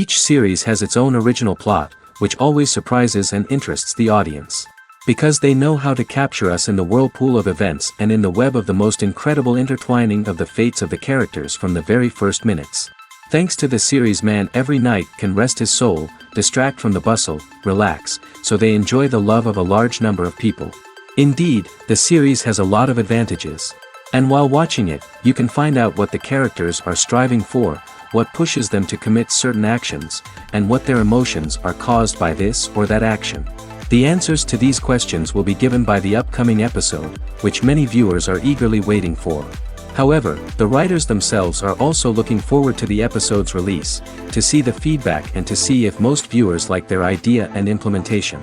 Each series has its own original plot, which always surprises and interests the audience. Because they know how to capture us in the whirlpool of events and in the web of the most incredible intertwining of the fates of the characters from the very first minutes. Thanks to the series, man every night can rest his soul, distract from the bustle, relax, so they enjoy the love of a large number of people. Indeed, the series has a lot of advantages. And while watching it, you can find out what the characters are striving for, what pushes them to commit certain actions, and what their emotions are caused by this or that action. The answers to these questions will be given by the upcoming episode, which many viewers are eagerly waiting for. However, the writers themselves are also looking forward to the episode's release, to see the feedback and to see if most viewers like their idea and implementation.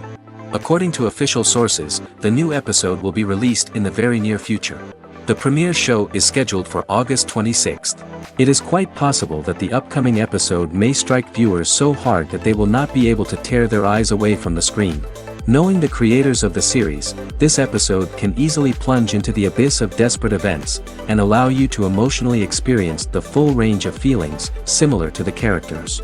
According to official sources, the new episode will be released in the very near future. The premiere show is scheduled for August 26th. It is quite possible that the upcoming episode may strike viewers so hard that they will not be able to tear their eyes away from the screen. Knowing the creators of the series, this episode can easily plunge into the abyss of desperate events, and allow you to emotionally experience the full range of feelings, similar to the characters.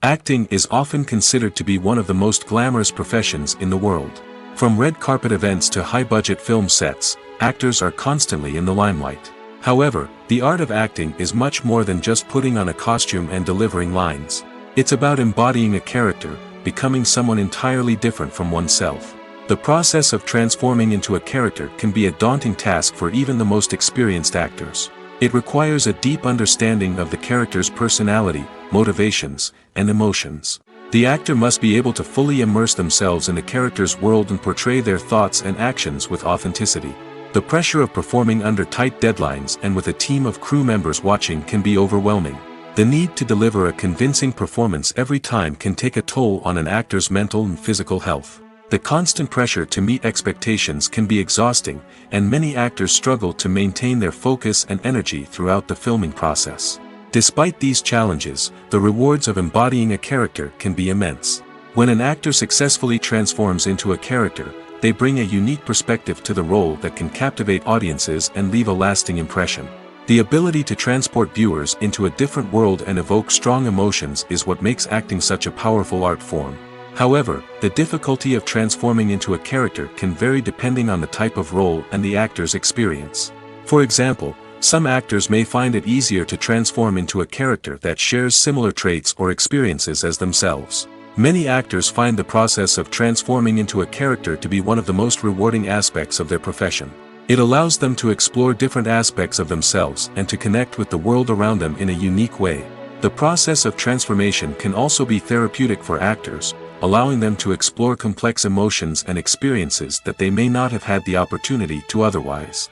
Acting is often considered to be one of the most glamorous professions in the world. From red carpet events to high-budget film sets, actors are constantly in the limelight. However, the art of acting is much more than just putting on a costume and delivering lines. It's about embodying a character, becoming someone entirely different from oneself. The process of transforming into a character can be a daunting task for even the most experienced actors. It requires a deep understanding of the character's personality, motivations, and emotions. The actor must be able to fully immerse themselves in the character's world and portray their thoughts and actions with authenticity. The pressure of performing under tight deadlines and with a team of crew members watching can be overwhelming. The need to deliver a convincing performance every time can take a toll on an actor's mental and physical health. The constant pressure to meet expectations can be exhausting, and many actors struggle to maintain their focus and energy throughout the filming process. Despite these challenges, the rewards of embodying a character can be immense. When an actor successfully transforms into a character, they bring a unique perspective to the role that can captivate audiences and leave a lasting impression. The ability to transport viewers into a different world and evoke strong emotions is what makes acting such a powerful art form. However, the difficulty of transforming into a character can vary depending on the type of role and the actor's experience. For example, some actors may find it easier to transform into a character that shares similar traits or experiences as themselves. Many actors find the process of transforming into a character to be one of the most rewarding aspects of their profession. It allows them to explore different aspects of themselves and to connect with the world around them in a unique way. The process of transformation can also be therapeutic for actors, allowing them to explore complex emotions and experiences that they may not have had the opportunity to otherwise.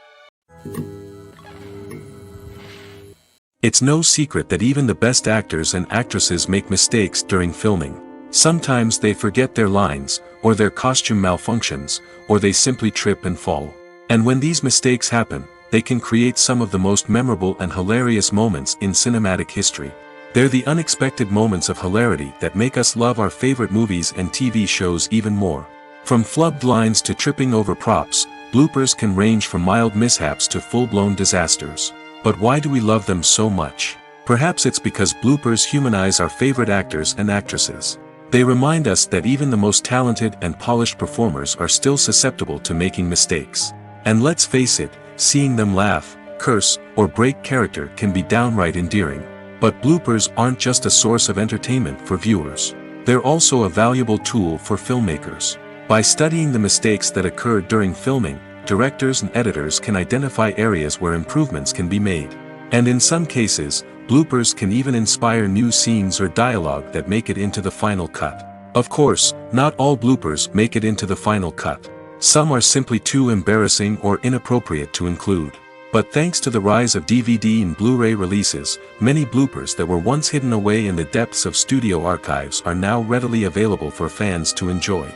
It's no secret that even the best actors and actresses make mistakes during filming. Sometimes they forget their lines, or their costume malfunctions, or they simply trip and fall. And when these mistakes happen, they can create some of the most memorable and hilarious moments in cinematic history. They're the unexpected moments of hilarity that make us love our favorite movies and TV shows even more. From flubbed lines to tripping over props, bloopers can range from mild mishaps to full-blown disasters. But why do we love them so much? Perhaps it's because bloopers humanize our favorite actors and actresses. They remind us that even the most talented and polished performers are still susceptible to making mistakes. And let's face it, seeing them laugh, curse, or break character can be downright endearing. But bloopers aren't just a source of entertainment for viewers. They're also a valuable tool for filmmakers. By studying the mistakes that occur during filming, directors and editors can identify areas where improvements can be made. And in some cases, bloopers can even inspire new scenes or dialogue that make it into the final cut. Of course, not all bloopers make it into the final cut. Some are simply too embarrassing or inappropriate to include. But thanks to the rise of DVD and Blu-ray releases, many bloopers that were once hidden away in the depths of studio archives are now readily available for fans to enjoy.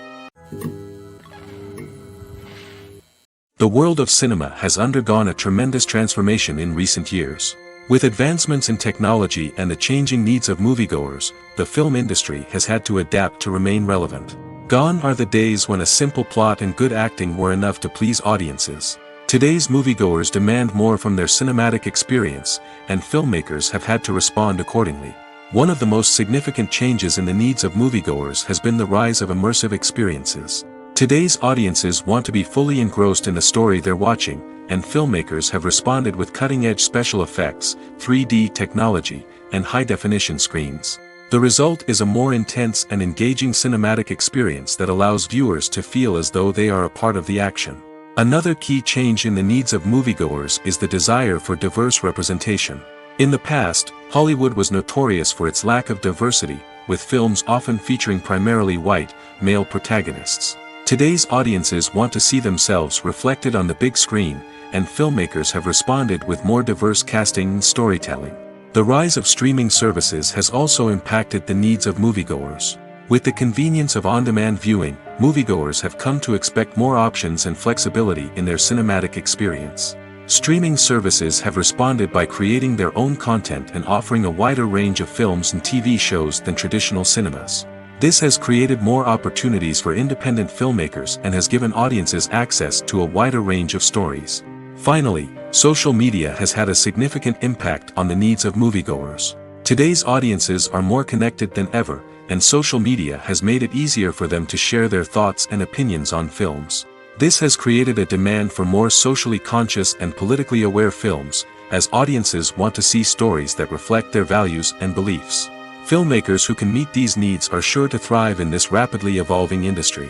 The world of cinema has undergone a tremendous transformation in recent years. With advancements in technology and the changing needs of moviegoers, the film industry has had to adapt to remain relevant. Gone are the days when a simple plot and good acting were enough to please audiences. Today's moviegoers demand more from their cinematic experience, and filmmakers have had to respond accordingly. One of the most significant changes in the needs of moviegoers has been the rise of immersive experiences. Today's audiences want to be fully engrossed in the story they're watching, and filmmakers have responded with cutting-edge special effects, 3D technology, and high-definition screens. The result is a more intense and engaging cinematic experience that allows viewers to feel as though they are a part of the action. Another key change in the needs of moviegoers is the desire for diverse representation. In the past, Hollywood was notorious for its lack of diversity, with films often featuring primarily white, male protagonists. Today's audiences want to see themselves reflected on the big screen, and filmmakers have responded with more diverse casting and storytelling. The rise of streaming services has also impacted the needs of moviegoers. With the convenience of on-demand viewing, moviegoers have come to expect more options and flexibility in their cinematic experience. Streaming services have responded by creating their own content and offering a wider range of films and TV shows than traditional cinemas. This has created more opportunities for independent filmmakers and has given audiences access to a wider range of stories. Finally, social media has had a significant impact on the needs of moviegoers. Today's audiences are more connected than ever, and social media has made it easier for them to share their thoughts and opinions on films. This has created a demand for more socially conscious and politically aware films, as audiences want to see stories that reflect their values and beliefs. Filmmakers who can meet these needs are sure to thrive in this rapidly evolving industry.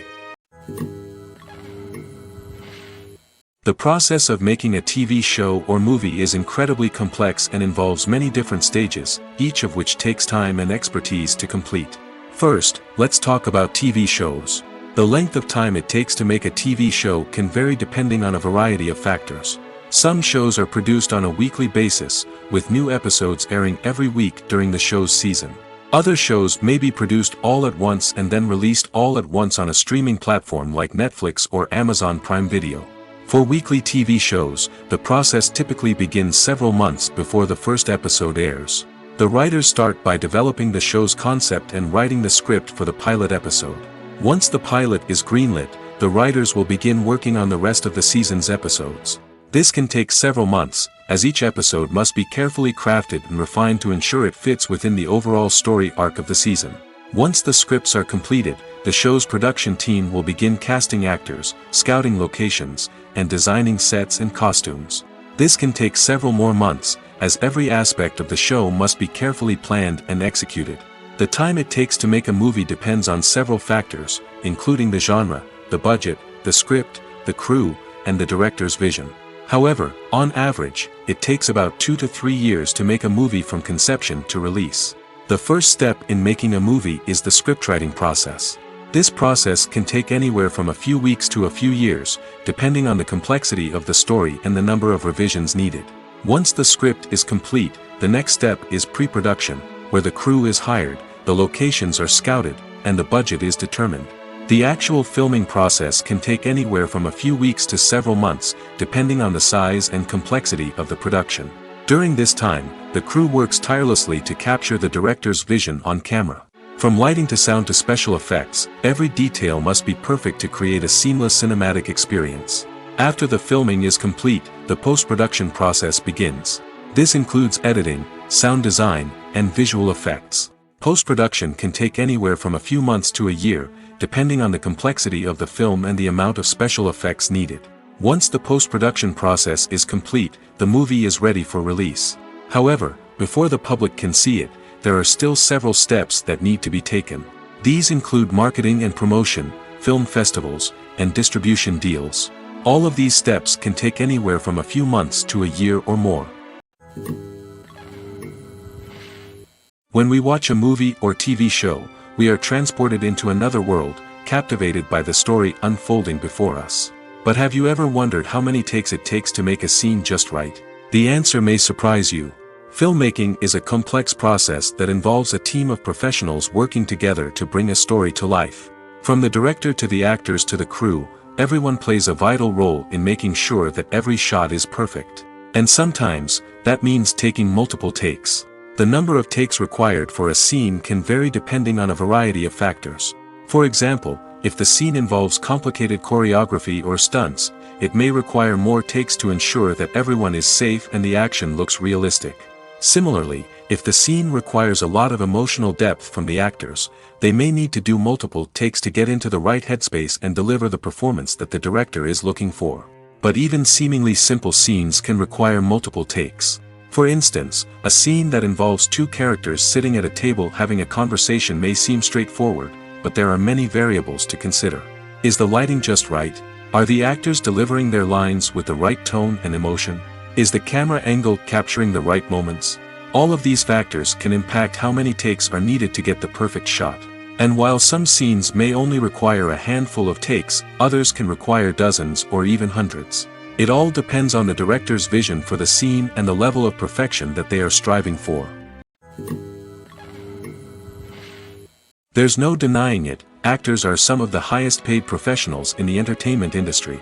The process of making a TV show or movie is incredibly complex and involves many different stages, each of which takes time and expertise to complete. First, let's talk about TV shows. The length of time it takes to make a TV show can vary depending on a variety of factors. Some shows are produced on a weekly basis, with new episodes airing every week during the show's season. Other shows may be produced all at once and then released all at once on a streaming platform like Netflix or Amazon Prime Video. For weekly TV shows, the process typically begins several months before the first episode airs. The writers start by developing the show's concept and writing the script for the pilot episode. Once the pilot is greenlit, the writers will begin working on the rest of the season's episodes. This can take several months, as each episode must be carefully crafted and refined to ensure it fits within the overall story arc of the season. Once the scripts are completed, the show's production team will begin casting actors, scouting locations, and designing sets and costumes. This can take several more months, as every aspect of the show must be carefully planned and executed. The time it takes to make a movie depends on several factors, including the genre, the budget, the script, the crew, and the director's vision. However, on average, it takes about 2 to 3 years to make a movie from conception to release. The first step in making a movie is the scriptwriting process. This process can take anywhere from a few weeks to a few years, depending on the complexity of the story and the number of revisions needed. Once the script is complete, the next step is pre-production, where the crew is hired, the locations are scouted, and the budget is determined. The actual filming process can take anywhere from a few weeks to several months, depending on the size and complexity of the production. During this time, the crew works tirelessly to capture the director's vision on camera. From lighting to sound to special effects, every detail must be perfect to create a seamless cinematic experience. After the filming is complete, the post-production process begins. This includes editing, sound design, and visual effects. Post-production can take anywhere from a few months to a year, depending on the complexity of the film and the amount of special effects needed. Once the post-production process is complete, the movie is ready for release. However, before the public can see it, there are still several steps that need to be taken. These include marketing and promotion, film festivals, and distribution deals. All of these steps can take anywhere from a few months to a year or more. When we watch a movie or TV show, we are transported into another world, captivated by the story unfolding before us. But have you ever wondered how many takes it takes to make a scene just right? The answer may surprise you. Filmmaking is a complex process that involves a team of professionals working together to bring a story to life. From the director to the actors to the crew, everyone plays a vital role in making sure that every shot is perfect. And sometimes, that means taking multiple takes. The number of takes required for a scene can vary depending on a variety of factors. For example, if the scene involves complicated choreography or stunts, it may require more takes to ensure that everyone is safe and the action looks realistic. Similarly, if the scene requires a lot of emotional depth from the actors, they may need to do multiple takes to get into the right headspace and deliver the performance that the director is looking for. But even seemingly simple scenes can require multiple takes. For instance, a scene that involves two characters sitting at a table having a conversation may seem straightforward, but there are many variables to consider. Is the lighting just right? Are the actors delivering their lines with the right tone and emotion? Is the camera angle capturing the right moments? All of these factors can impact how many takes are needed to get the perfect shot. And while some scenes may only require a handful of takes, others can require dozens or even hundreds. It all depends on the director's vision for the scene and the level of perfection that they are striving for. There's no denying it, actors are some of the highest paid professionals in the entertainment industry.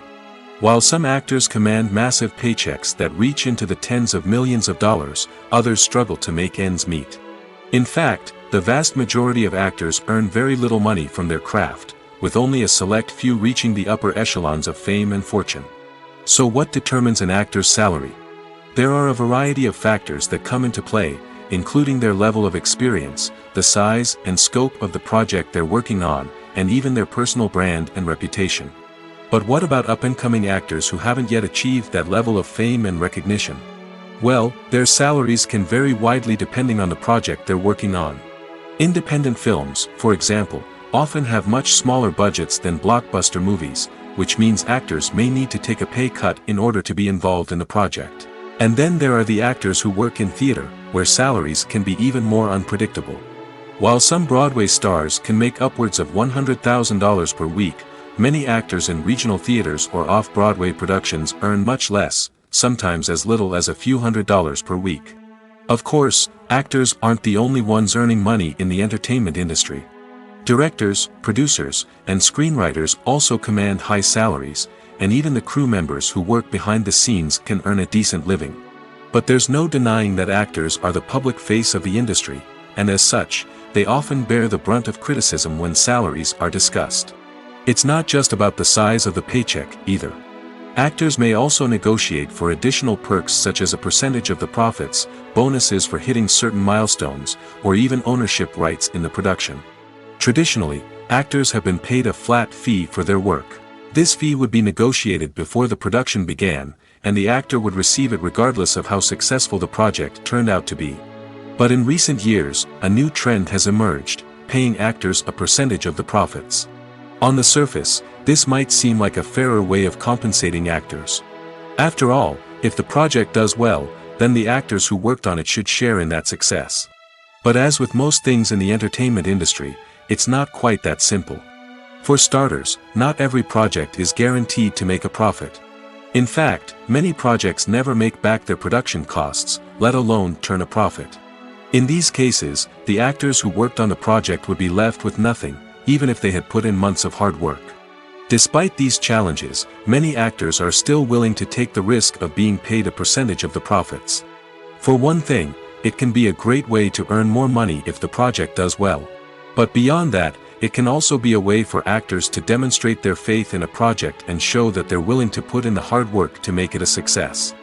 While some actors command massive paychecks that reach into the tens of millions of dollars, others struggle to make ends meet. In fact, the vast majority of actors earn very little money from their craft, with only a select few reaching the upper echelons of fame and fortune. So what determines an actor's salary? There are a variety of factors that come into play, including their level of experience, the size and scope of the project they're working on, and even their personal brand and reputation. But what about up-and-coming actors who haven't yet achieved that level of fame and recognition? Well, their salaries can vary widely depending on the project they're working on. Independent films, for example, often have much smaller budgets than blockbuster movies, which means actors may need to take a pay cut in order to be involved in the project. And then there are the actors who work in theater, where salaries can be even more unpredictable. While some Broadway stars can make upwards of $100,000 per week, many actors in regional theaters or off-Broadway productions earn much less, sometimes as little as a few $100s per week. Of course, actors aren't the only ones earning money in the entertainment industry. Directors, producers, and screenwriters also command high salaries, and even the crew members who work behind the scenes can earn a decent living. But there's no denying that actors are the public face of the industry, and as such, they often bear the brunt of criticism when salaries are discussed. It's not just about the size of the paycheck, either. Actors may also negotiate for additional perks such as a percentage of the profits, bonuses for hitting certain milestones, or even ownership rights in the production. Traditionally, actors have been paid a flat fee for their work. This fee would be negotiated before the production began, and the actor would receive it regardless of how successful the project turned out to be. But in recent years, a new trend has emerged, paying actors a percentage of the profits. On the surface, this might seem like a fairer way of compensating actors. After all, if the project does well, then the actors who worked on it should share in that success. But as with most things in the entertainment industry, it's not quite that simple. For starters, not every project is guaranteed to make a profit. In fact, many projects never make back their production costs, let alone turn a profit. In these cases, the actors who worked on the project would be left with nothing, even if they had put in months of hard work. Despite these challenges, many actors are still willing to take the risk of being paid a percentage of the profits. For one thing, it can be a great way to earn more money if the project does well. But beyond that, it can also be a way for actors to demonstrate their faith in a project and show that they're willing to put in the hard work to make it a success.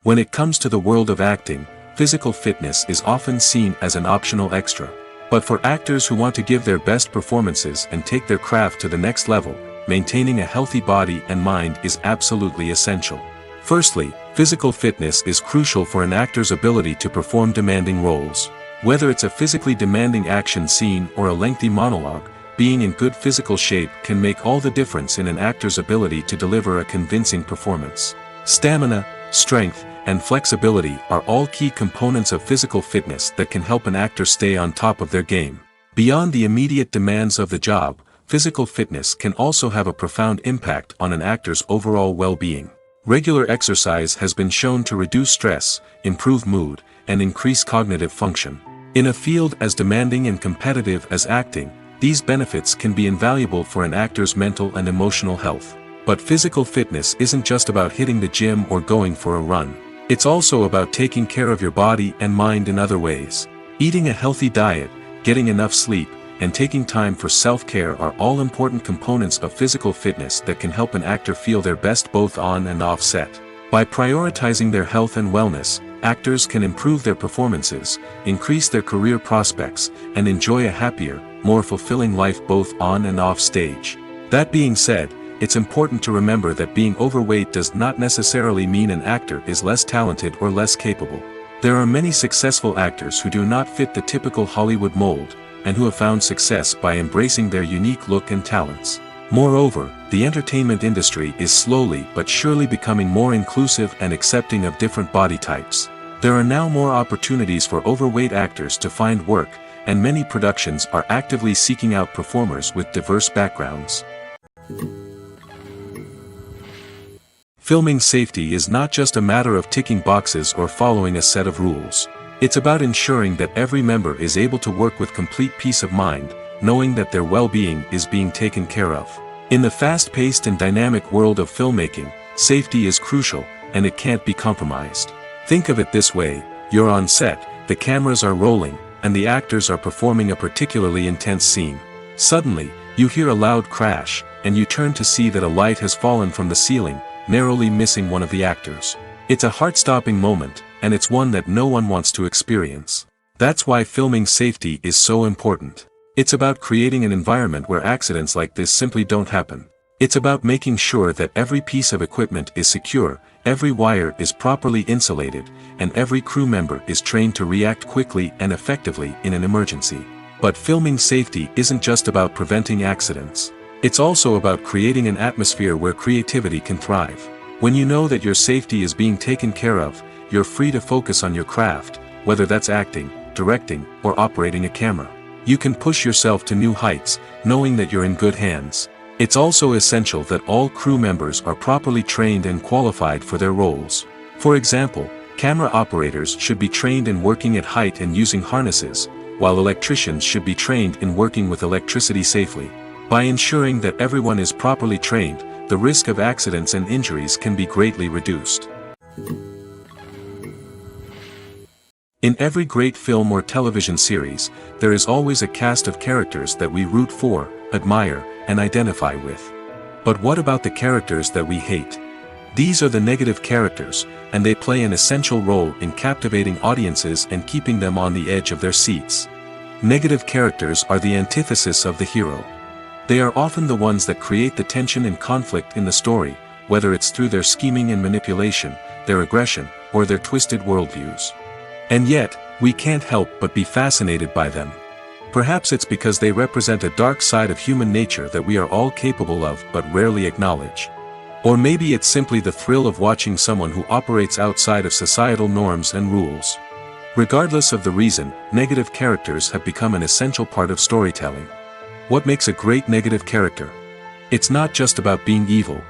When it comes to the world of acting, physical fitness is often seen as an optional extra. But for actors who want to give their best performances and take their craft to the next level, maintaining a healthy body and mind is absolutely essential. Firstly, physical fitness is crucial for an actor's ability to perform demanding roles. Whether it's a physically demanding action scene or a lengthy monologue, being in good physical shape can make all the difference in an actor's ability to deliver a convincing performance. Stamina, strength, and flexibility are all key components of physical fitness that can help an actor stay on top of their game. Beyond the immediate demands of the job, physical fitness can also have a profound impact on an actor's overall well-being. Regular exercise has been shown to reduce stress, improve mood, and increase cognitive function. In a field as demanding and competitive as acting, these benefits can be invaluable for an actor's mental and emotional health. But physical fitness isn't just about hitting the gym or going for a run. It's also about taking care of your body and mind in other ways. Eating a healthy diet, getting enough sleep, and taking time for self-care are all important components of physical fitness that can help an actor feel their best both on and off set. By prioritizing their health and wellness, actors can improve their performances, increase their career prospects, and enjoy a happier, more fulfilling life both on and off stage. That being said, it's important to remember that being overweight does not necessarily mean an actor is less talented or less capable. There are many successful actors who do not fit the typical Hollywood mold, and who have found success by embracing their unique look and talents. Moreover, the entertainment industry is slowly but surely becoming more inclusive and accepting of different body types. There are now more opportunities for overweight actors to find work, and many productions are actively seeking out performers with diverse backgrounds. Filming safety is not just a matter of ticking boxes or following a set of rules. It's about ensuring that every member is able to work with complete peace of mind, knowing that their well-being is being taken care of. In the fast-paced and dynamic world of filmmaking, safety is crucial, and it can't be compromised. Think of it this way: you're on set, the cameras are rolling, and the actors are performing a particularly intense scene. Suddenly, you hear a loud crash, and you turn to see that a light has fallen from the ceiling, narrowly missing one of the actors. It's a heart-stopping moment, and it's one that no one wants to experience. That's why filming safety is so important. It's about creating an environment where accidents like this simply don't happen. It's about making sure that every piece of equipment is secure, every wire is properly insulated, and every crew member is trained to react quickly and effectively in an emergency. But filming safety isn't just about preventing accidents. It's also about creating an atmosphere where creativity can thrive. When you know that your safety is being taken care of, you're free to focus on your craft, whether that's acting, directing, or operating a camera. You can push yourself to new heights, knowing that you're in good hands. It's also essential that all crew members are properly trained and qualified for their roles. For example, camera operators should be trained in working at height and using harnesses, while electricians should be trained in working with electricity safely. By ensuring that everyone is properly trained, the risk of accidents and injuries can be greatly reduced. In every great film or television series, there is always a cast of characters that we root for, admire, and identify with. But what about the characters that we hate? These are the negative characters, and they play an essential role in captivating audiences and keeping them on the edge of their seats. Negative characters are the antithesis of the hero. They are often the ones that create the tension and conflict in the story, whether it's through their scheming and manipulation, their aggression, or their twisted worldviews. And yet, we can't help but be fascinated by them. Perhaps it's because they represent a dark side of human nature that we are all capable of but rarely acknowledge. Or maybe it's simply the thrill of watching someone who operates outside of societal norms and rules. Regardless of the reason, negative characters have become an essential part of storytelling. What makes a great negative character? It's not just about being evil.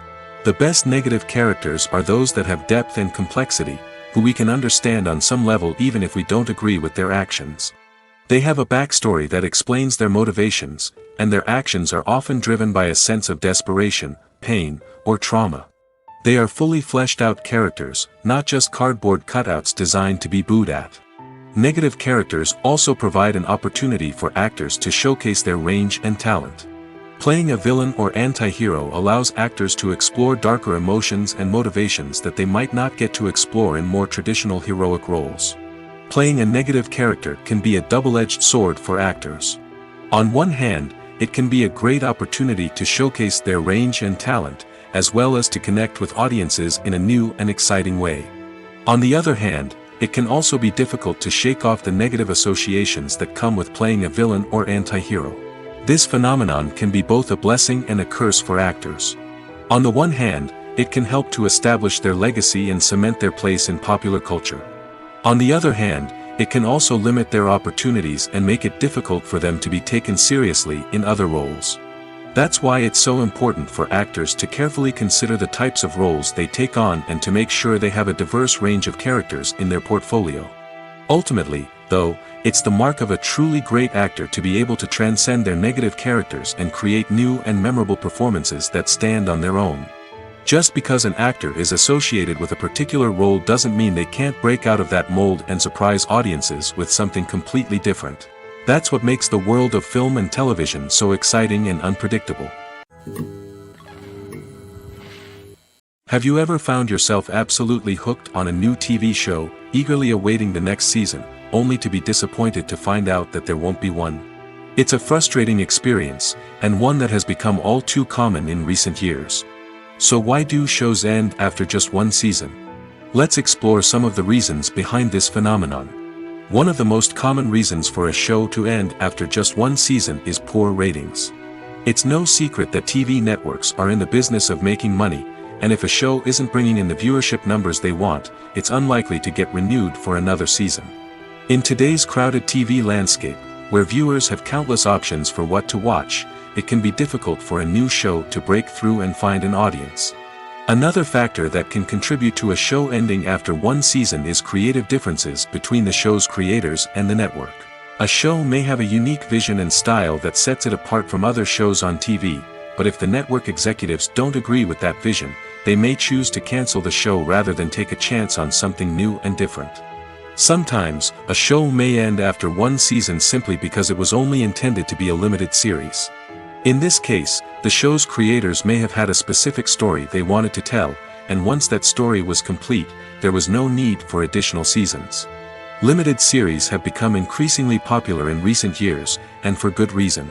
The best negative characters are those that have depth and complexity, who we can understand on some level even if we don't agree with their actions. They have a backstory that explains their motivations, and their actions are often driven by a sense of desperation, pain, or trauma. They are fully fleshed out characters, not just cardboard cutouts designed to be booed at. Negative characters also provide an opportunity for actors to showcase their range and talent. Playing a villain or anti-hero allows actors to explore darker emotions and motivations that they might not get to explore in more traditional heroic roles. Playing a negative character can be a double-edged sword for actors. On one hand, it can be a great opportunity to showcase their range and talent, as well as to connect with audiences in a new and exciting way. On the other hand, it can also be difficult to shake off the negative associations that come with playing a villain or anti-hero. This phenomenon can be both a blessing and a curse for actors. On the one hand, it can help to establish their legacy and cement their place in popular culture. On the other hand, it can also limit their opportunities and make it difficult for them to be taken seriously in other roles. That's why it's so important for actors to carefully consider the types of roles they take on and to make sure they have a diverse range of characters in their portfolio. Ultimately, though, it's the mark of a truly great actor to be able to transcend their negative characters and create new and memorable performances that stand on their own. Just because an actor is associated with a particular role doesn't mean they can't break out of that mold and surprise audiences with something completely different. That's what makes the world of film and television so exciting and unpredictable. Have you ever found yourself absolutely hooked on a new TV show, eagerly awaiting the next season, only to be disappointed to find out that there won't be one? It's a frustrating experience, and one that has become all too common in recent years. So why do shows end after just one season? Let's explore some of the reasons behind this phenomenon. One of the most common reasons for a show to end after just one season is poor ratings. It's no secret that TV networks are in the business of making money, and if a show isn't bringing in the viewership numbers they want, it's unlikely to get renewed for another season. In today's crowded TV landscape, where viewers have countless options for what to watch, it can be difficult for a new show to break through and find an audience. Another factor that can contribute to a show ending after one season is creative differences between the show's creators and the network. A show may have a unique vision and style that sets it apart from other shows on TV, but if the network executives don't agree with that vision, they may choose to cancel the show rather than take a chance on something new and different. Sometimes, a show may end after one season simply because it was only intended to be a limited series. In this case, the show's creators may have had a specific story they wanted to tell, and once that story was complete, there was no need for additional seasons. Limited series have become increasingly popular in recent years, and for good reason.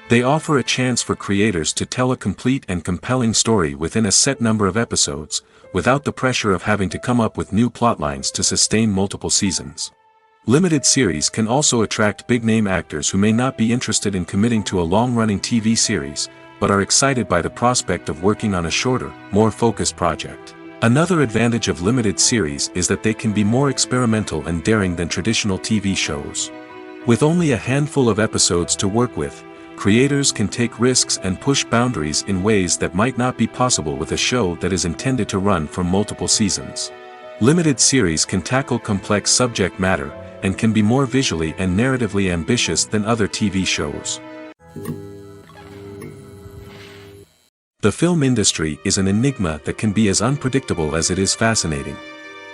They offer a chance for creators to tell a complete and compelling story within a set number of episodes, without the pressure of having to come up with new plotlines to sustain multiple seasons. Limited series can also attract big-name actors who may not be interested in committing to a long-running TV series, but are excited by the prospect of working on a shorter, more focused project. Another advantage of limited series is that they can be more experimental and daring than traditional TV shows. With only a handful of episodes to work with, creators can take risks and push boundaries in ways that might not be possible with a show that is intended to run for multiple seasons. Limited series can tackle complex subject matter, and can be more visually and narratively ambitious than other TV shows. The film industry is an enigma that can be as unpredictable as it is fascinating.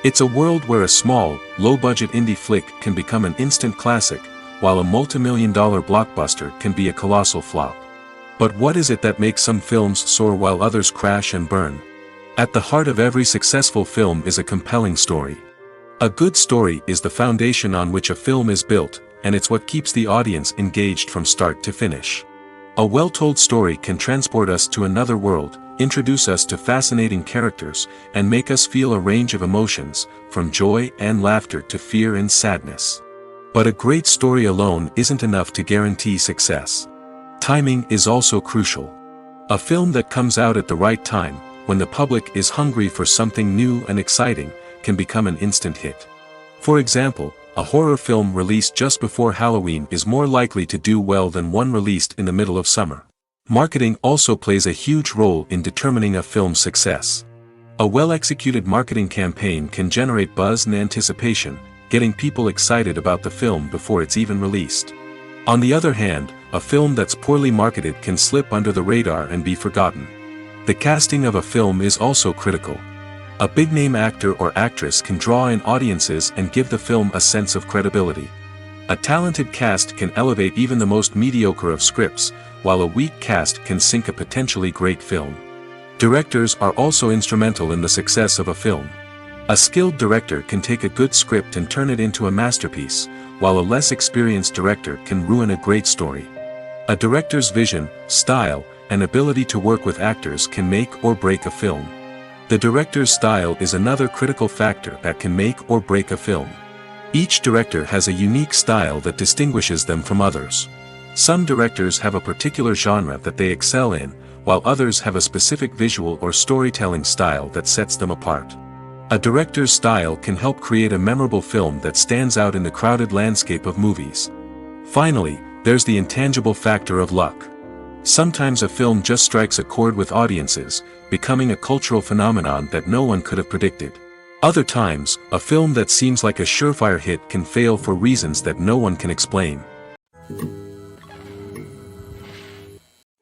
It's a world where a small, low-budget indie flick can become an instant classic, while a multi-million-dollar blockbuster can be a colossal flop. But what is it that makes some films soar while others crash and burn? At the heart of every successful film is a compelling story. A good story is the foundation on which a film is built, and it's what keeps the audience engaged from start to finish. A well-told story can transport us to another world, introduce us to fascinating characters, and make us feel a range of emotions, from joy and laughter to fear and sadness. But a great story alone isn't enough to guarantee success. Timing is also crucial. A film that comes out at the right time, when the public is hungry for something new and exciting, can become an instant hit. For example, a horror film released just before Halloween is more likely to do well than one released in the middle of summer. Marketing also plays a huge role in determining a film's success. A well-executed marketing campaign can generate buzz and anticipation, getting people excited about the film before it's even released. On the other hand, a film that's poorly marketed can slip under the radar and be forgotten. The casting of a film is also critical. A big-name actor or actress can draw in audiences and give the film a sense of credibility. A talented cast can elevate even the most mediocre of scripts, while a weak cast can sink a potentially great film. Directors are also instrumental in the success of a film. A skilled director can take a good script and turn it into a masterpiece, while a less experienced director can ruin a great story. A director's vision, style, and ability to work with actors can make or break a film. The director's style is another critical factor that can make or break a film. Each director has a unique style that distinguishes them from others. Some directors have a particular genre that they excel in, while others have a specific visual or storytelling style that sets them apart. A director's style can help create a memorable film that stands out in the crowded landscape of movies. Finally, there's the intangible factor of luck. Sometimes a film just strikes a chord with audiences, becoming a cultural phenomenon that no one could have predicted. Other times, a film that seems like a surefire hit can fail for reasons that no one can explain.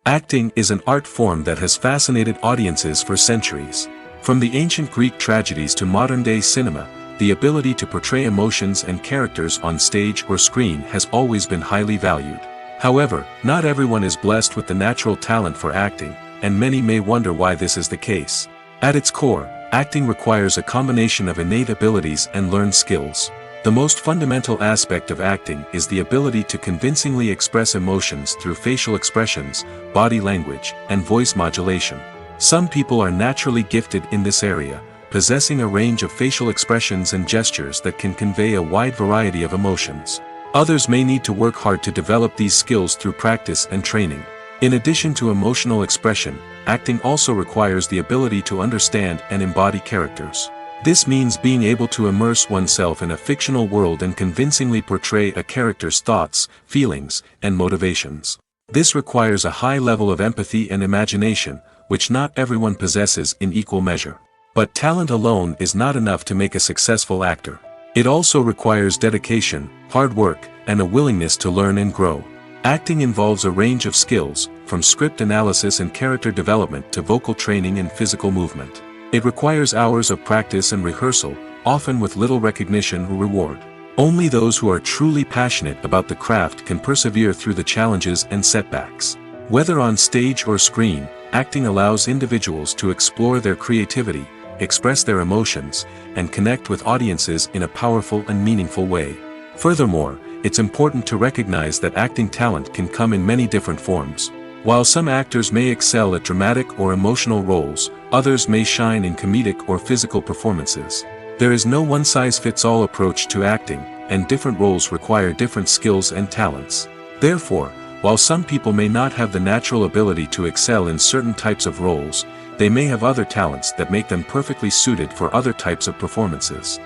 Acting is an art form that has fascinated audiences for centuries. From the ancient Greek tragedies to modern-day cinema, the ability to portray emotions and characters on stage or screen has always been highly valued. However, not everyone is blessed with the natural talent for acting, and many may wonder why this is the case. At its core, acting requires a combination of innate abilities and learned skills. The most fundamental aspect of acting is the ability to convincingly express emotions through facial expressions, body language, and voice modulation. Some people are naturally gifted in this area, possessing a range of facial expressions and gestures that can convey a wide variety of emotions. Others may need to work hard to develop these skills through practice and training. In addition to emotional expression, acting also requires the ability to understand and embody characters. This means being able to immerse oneself in a fictional world and convincingly portray a character's thoughts, feelings, and motivations. This requires a high level of empathy and imagination, which not everyone possesses in equal measure. But talent alone is not enough to make a successful actor. It also requires dedication, hard work, and a willingness to learn and grow. Acting involves a range of skills, from script analysis and character development to vocal training and physical movement. It requires hours of practice and rehearsal, often with little recognition or reward. Only those who are truly passionate about the craft can persevere through the challenges and setbacks. Whether on stage or screen, acting allows individuals to explore their creativity, express their emotions, and connect with audiences in a powerful and meaningful way. Furthermore, it's important to recognize that acting talent can come in many different forms. While some actors may excel at dramatic or emotional roles, others may shine in comedic or physical performances. There is no one-size-fits-all approach to acting, and different roles require different skills and talents. Therefore, while some people may not have the natural ability to excel in certain types of roles, they may have other talents that make them perfectly suited for other types of performances.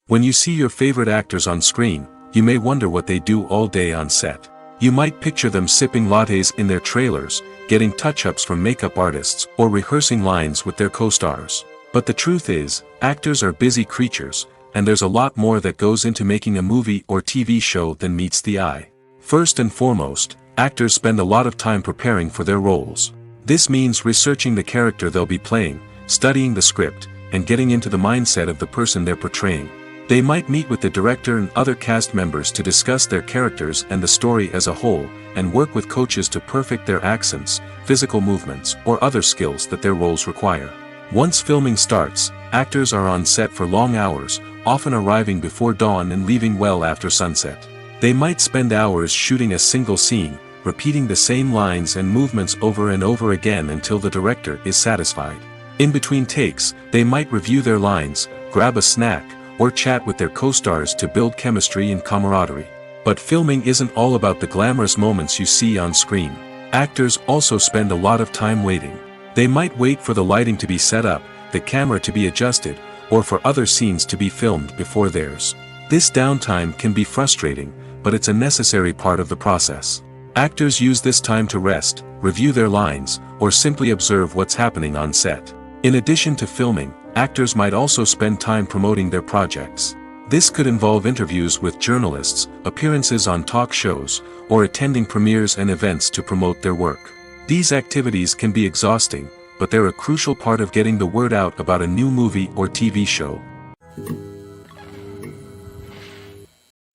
When you see your favorite actors on screen, you may wonder what they do all day on set. You might picture them sipping lattes in their trailers, getting touch-ups from makeup artists, or rehearsing lines with their co-stars. But the truth is, actors are busy creatures, and there's a lot more that goes into making a movie or TV show than meets the eye. First and foremost, actors spend a lot of time preparing for their roles. This means researching the character they'll be playing, studying the script, and getting into the mindset of the person they're portraying. They might meet with the director and other cast members to discuss their characters and the story as a whole, and work with coaches to perfect their accents, physical movements, or other skills that their roles require. Once filming starts, actors are on set for long hours, often arriving before dawn and leaving well after sunset. They might spend hours shooting a single scene, repeating the same lines and movements over and over again until the director is satisfied. In between takes, they might review their lines, grab a snack, or chat with their co-stars to build chemistry and camaraderie. But filming isn't all about the glamorous moments you see on screen. Actors also spend a lot of time waiting. They might wait for the lighting to be set up, the camera to be adjusted, or for other scenes to be filmed before theirs. This downtime can be frustrating, but it's a necessary part of the process. Actors use this time to rest, review their lines, or simply observe what's happening on set. In addition to filming, actors might also spend time promoting their projects. This could involve interviews with journalists, appearances on talk shows, or attending premieres and events to promote their work. These activities can be exhausting, but they're a crucial part of getting the word out about a new movie or TV show.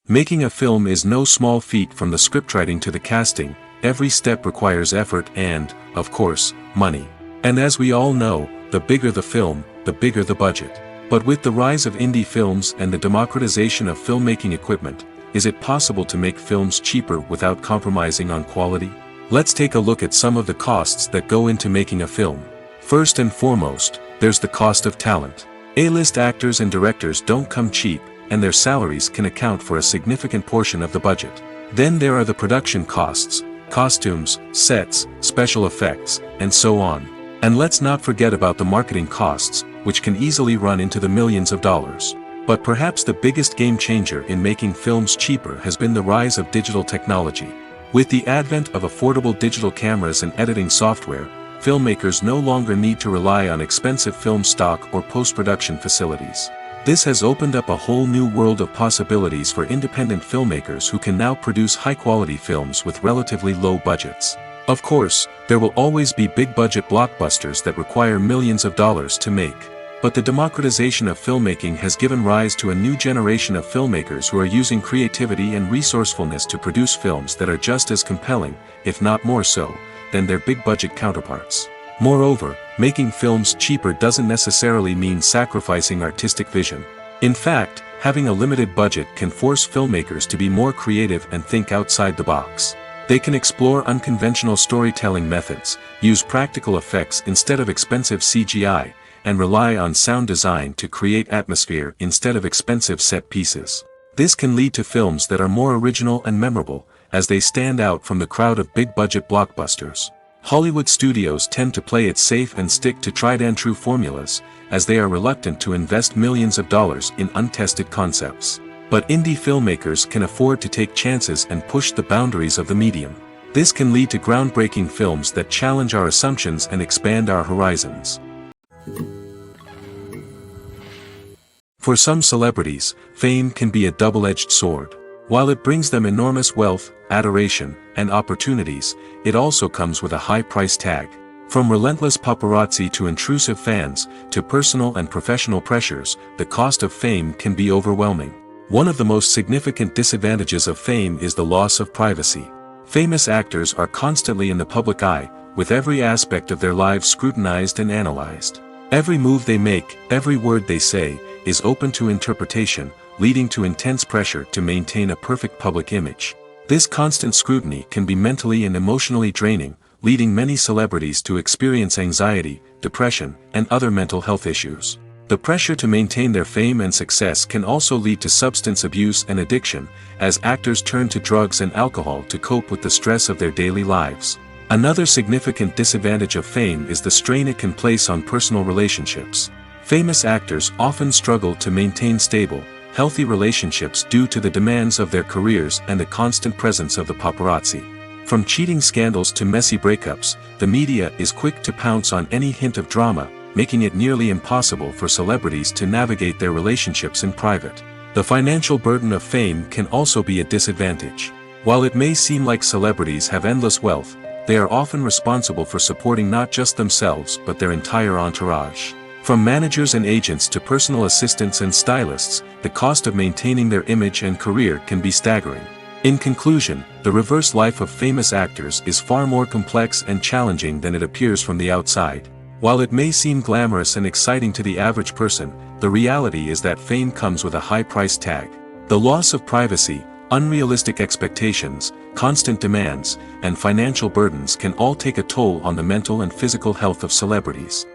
Making a film is no small feat. From the scriptwriting to the casting, every step requires effort and, of course, money. And as we all know, the bigger the film, the bigger the budget. But with the rise of indie films and the democratization of filmmaking equipment, is it possible to make films cheaper without compromising on quality? Let's take a look at some of the costs that go into making a film. First and foremost, there's the cost of talent. A-list actors and directors don't come cheap, and their salaries can account for a significant portion of the budget. Then there are the production costs, costumes, sets, special effects, and so on. And let's not forget about the marketing costs, which can easily run into the millions of dollars. But perhaps the biggest game changer in making films cheaper has been the rise of digital technology. With the advent of affordable digital cameras and editing software, filmmakers no longer need to rely on expensive film stock or post-production facilities. This has opened up a whole new world of possibilities for independent filmmakers who can now produce high-quality films with relatively low budgets. Of course, there will always be big-budget blockbusters that require millions of dollars to make. But the democratization of filmmaking has given rise to a new generation of filmmakers who are using creativity and resourcefulness to produce films that are just as compelling, if not more so, than their big-budget counterparts. Moreover, making films cheaper doesn't necessarily mean sacrificing artistic vision. In fact, having a limited budget can force filmmakers to be more creative and think outside the box. They can explore unconventional storytelling methods, use practical effects instead of expensive CGI, and rely on sound design to create atmosphere instead of expensive set pieces. This can lead to films that are more original and memorable, as they stand out from the crowd of big-budget blockbusters. Hollywood studios tend to play it safe and stick to tried-and-true formulas, as they are reluctant to invest millions of dollars in untested concepts. But indie filmmakers can afford to take chances and push the boundaries of the medium. This can lead to groundbreaking films that challenge our assumptions and expand our horizons. For some celebrities, fame can be a double-edged sword. While it brings them enormous wealth, adoration, and opportunities, it also comes with a high price tag. From relentless paparazzi to intrusive fans, to personal and professional pressures, the cost of fame can be overwhelming. One of the most significant disadvantages of fame is the loss of privacy. Famous actors are constantly in the public eye, with every aspect of their lives scrutinized and analyzed. Every move they make, every word they say, is open to interpretation, leading to intense pressure to maintain a perfect public image. This constant scrutiny can be mentally and emotionally draining, leading many celebrities to experience anxiety, depression, and other mental health issues. The pressure to maintain their fame and success can also lead to substance abuse and addiction, as actors turn to drugs and alcohol to cope with the stress of their daily lives. Another significant disadvantage of fame is the strain it can place on personal relationships. Famous actors often struggle to maintain stable, healthy relationships due to the demands of their careers and the constant presence of the paparazzi. From cheating scandals to messy breakups, the media is quick to pounce on any hint of drama, making it nearly impossible for celebrities to navigate their relationships in private. The financial burden of fame can also be a disadvantage. While it may seem like celebrities have endless wealth, they are often responsible for supporting not just themselves but their entire entourage. From managers and agents to personal assistants and stylists, the cost of maintaining their image and career can be staggering. In conclusion, the reverse life of famous actors is far more complex and challenging than it appears from the outside. While it may seem glamorous and exciting to the average person, the reality is that fame comes with a high price tag. The loss of privacy, unrealistic expectations, constant demands, and financial burdens can all take a toll on the mental and physical health of celebrities.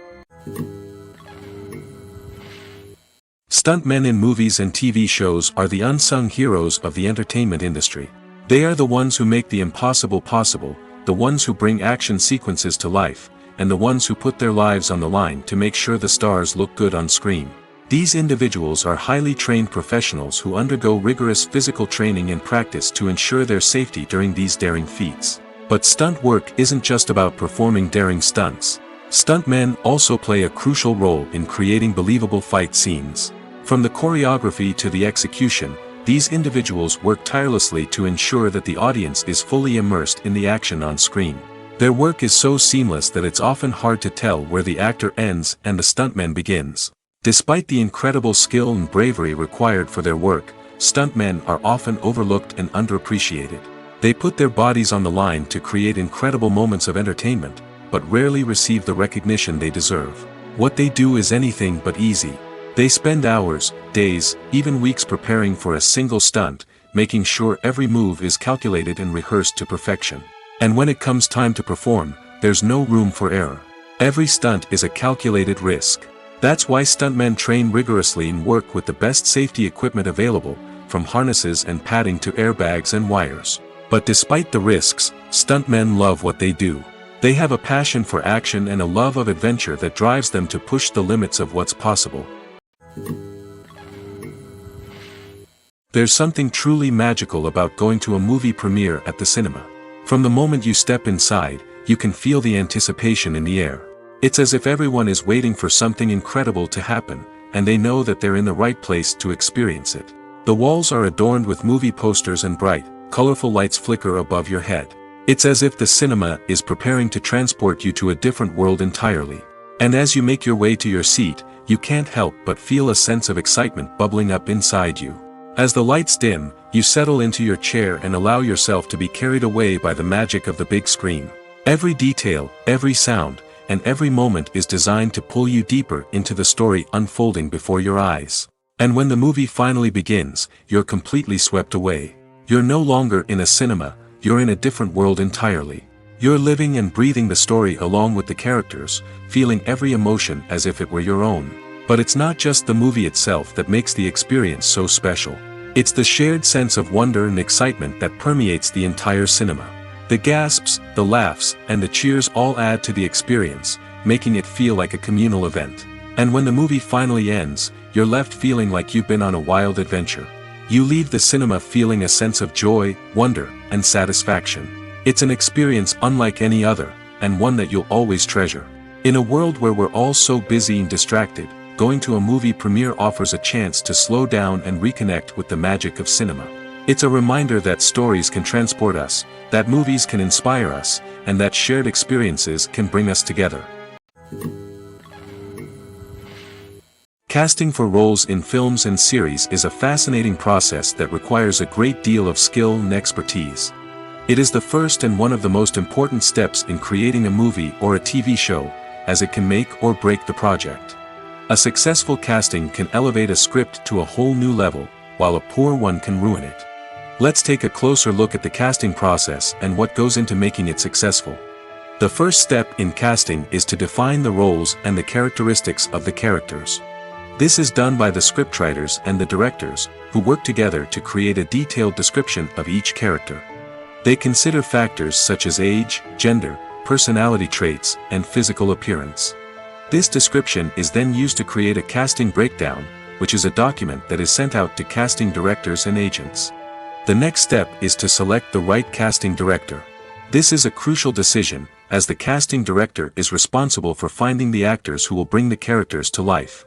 Stuntmen in movies and TV shows are the unsung heroes of the entertainment industry. They are the ones who make the impossible possible, the ones who bring action sequences to life, and the ones who put their lives on the line to make sure the stars look good on screen. These individuals are highly trained professionals who undergo rigorous physical training and practice to ensure their safety during these daring feats. But stunt work isn't just about performing daring stunts. Stuntmen also play a crucial role in creating believable fight scenes. From the choreography to the execution, these individuals work tirelessly to ensure that the audience is fully immersed in the action on screen. Their work is so seamless that it's often hard to tell where the actor ends and the stuntman begins. Despite the incredible skill and bravery required for their work, stuntmen are often overlooked and underappreciated. They put their bodies on the line to create incredible moments of entertainment, but rarely receive the recognition they deserve. What they do is anything but easy. They spend hours, days, even weeks preparing for a single stunt, making sure every move is calculated and rehearsed to perfection. And when it comes time to perform, there's no room for error. Every stunt is a calculated risk. That's why stuntmen train rigorously and work with the best safety equipment available, from harnesses and padding to airbags and wires. But despite the risks, stuntmen love what they do. They have a passion for action and a love of adventure that drives them to push the limits of what's possible. There's something truly magical about going to a movie premiere at the cinema. From the moment you step inside, you can feel the anticipation in the air. It's as if everyone is waiting for something incredible to happen, and they know that they're in the right place to experience it. The walls are adorned with movie posters and bright, colorful lights flicker above your head. It's as if the cinema is preparing to transport you to a different world entirely. And as you make your way to your seat, you can't help but feel a sense of excitement bubbling up inside you. As the lights dim, you settle into your chair and allow yourself to be carried away by the magic of the big screen. Every detail, every sound, and every moment is designed to pull you deeper into the story unfolding before your eyes. And when the movie finally begins, you're completely swept away. You're no longer in a cinema, you're in a different world entirely. You're living and breathing the story along with the characters, feeling every emotion as if it were your own. But it's not just the movie itself that makes the experience so special. It's the shared sense of wonder and excitement that permeates the entire cinema. The gasps, the laughs, and the cheers all add to the experience, making it feel like a communal event. And when the movie finally ends, you're left feeling like you've been on a wild adventure. You leave the cinema feeling a sense of joy, wonder, and satisfaction. It's an experience unlike any other, and one that you'll always treasure. In a world where we're all so busy and distracted, going to a movie premiere offers a chance to slow down and reconnect with the magic of cinema. It's a reminder that stories can transport us, that movies can inspire us, and that shared experiences can bring us together. Casting for roles in films and series is a fascinating process that requires a great deal of skill and expertise. It is the first and one of the most important steps in creating a movie or a TV show, as it can make or break the project. A successful casting can elevate a script to a whole new level, while a poor one can ruin it. Let's take a closer look at the casting process and what goes into making it successful. The first step in casting is to define the roles and the characteristics of the characters. This is done by the scriptwriters and the directors, who work together to create a detailed description of each character. They consider factors such as age, gender, personality traits, and physical appearance. This description is then used to create a casting breakdown, which is a document that is sent out to casting directors and agents. The next step is to select the right casting director. This is a crucial decision, as the casting director is responsible for finding the actors who will bring the characters to life.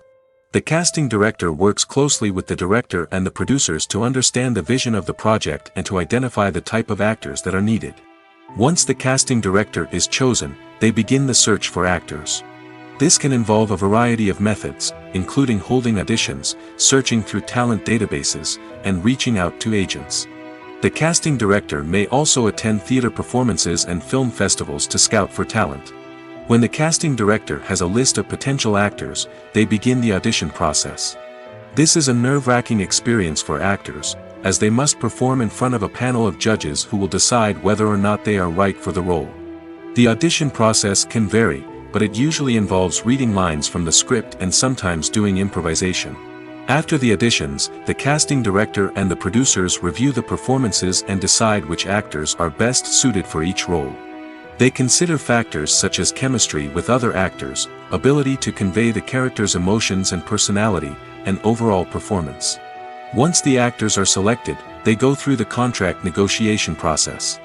The casting director works closely with the director and the producers to understand the vision of the project and to identify the type of actors that are needed. Once the casting director is chosen, they begin the search for actors. This can involve a variety of methods, including holding auditions, searching through talent databases, and reaching out to agents. The casting director may also attend theater performances and film festivals to scout for talent. When the casting director has a list of potential actors, they begin the audition process. This is a nerve-wracking experience for actors, as they must perform in front of a panel of judges who will decide whether or not they are right for the role. The audition process can vary, but it usually involves reading lines from the script and sometimes doing improvisation. After the auditions, the casting director and the producers review the performances and decide which actors are best suited for each role. They consider factors such as chemistry with other actors, ability to convey the character's emotions and personality, and overall performance. Once the actors are selected, they go through the contract negotiation process.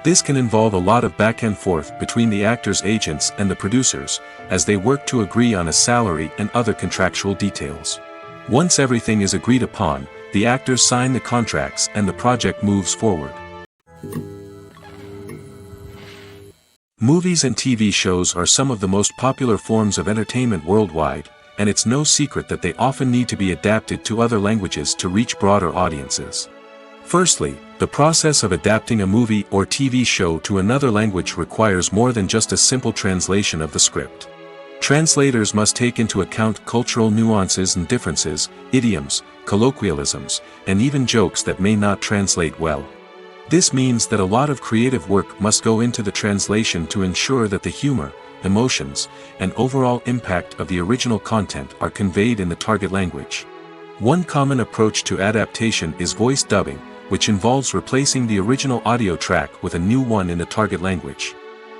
This can involve a lot of back and forth between the actors' agents and the producers, as they work to agree on a salary and other contractual details. Once everything is agreed upon, the actors sign the contracts and the project moves forward. Movies and TV shows are some of the most popular forms of entertainment worldwide, and it's no secret that they often need to be adapted to other languages to reach broader audiences. Firstly, the process of adapting a movie or TV show to another language requires more than just a simple translation of the script. Translators must take into account cultural nuances and differences, idioms, colloquialisms, and even jokes that may not translate well. This means that a lot of creative work must go into the translation to ensure that the humor, emotions, and overall impact of the original content are conveyed in the target language. One common approach to adaptation is voice dubbing, which involves replacing the original audio track with a new one in the target language.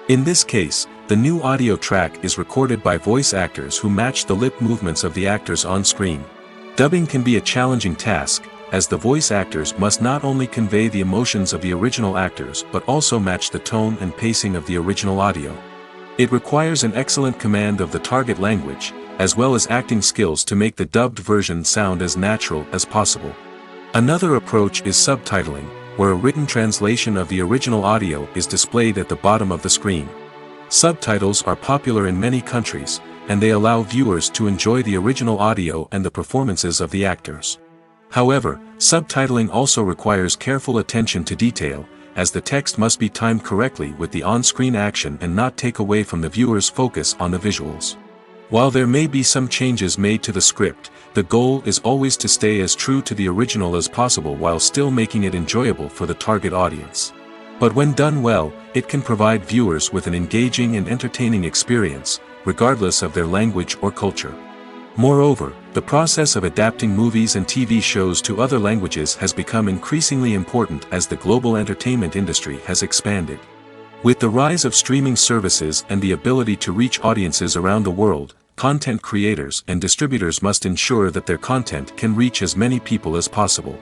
In this case, the new audio track is recorded by voice actors who match the lip movements of the actors on screen. Dubbing can be a challenging task, as the voice actors must not only convey the emotions of the original actors but also match the tone and pacing of the original audio. It requires an excellent command of the target language, as well as acting skills to make the dubbed version sound as natural as possible. Another approach is subtitling, where a written translation of the original audio is displayed at the bottom of the screen. Subtitles are popular in many countries, and they allow viewers to enjoy the original audio and the performances of the actors. However, subtitling also requires careful attention to detail, as the text must be timed correctly with the on-screen action and not take away from the viewer's focus on the visuals. While there may be some changes made to the script, the goal is always to stay as true to the original as possible while still making it enjoyable for the target audience. But when done well, it can provide viewers with an engaging and entertaining experience, regardless of their language or culture. Moreover, the process of adapting movies and TV shows to other languages has become increasingly important as the global entertainment industry has expanded. With the rise of streaming services and the ability to reach audiences around the world, content creators and distributors must ensure that their content can reach as many people as possible.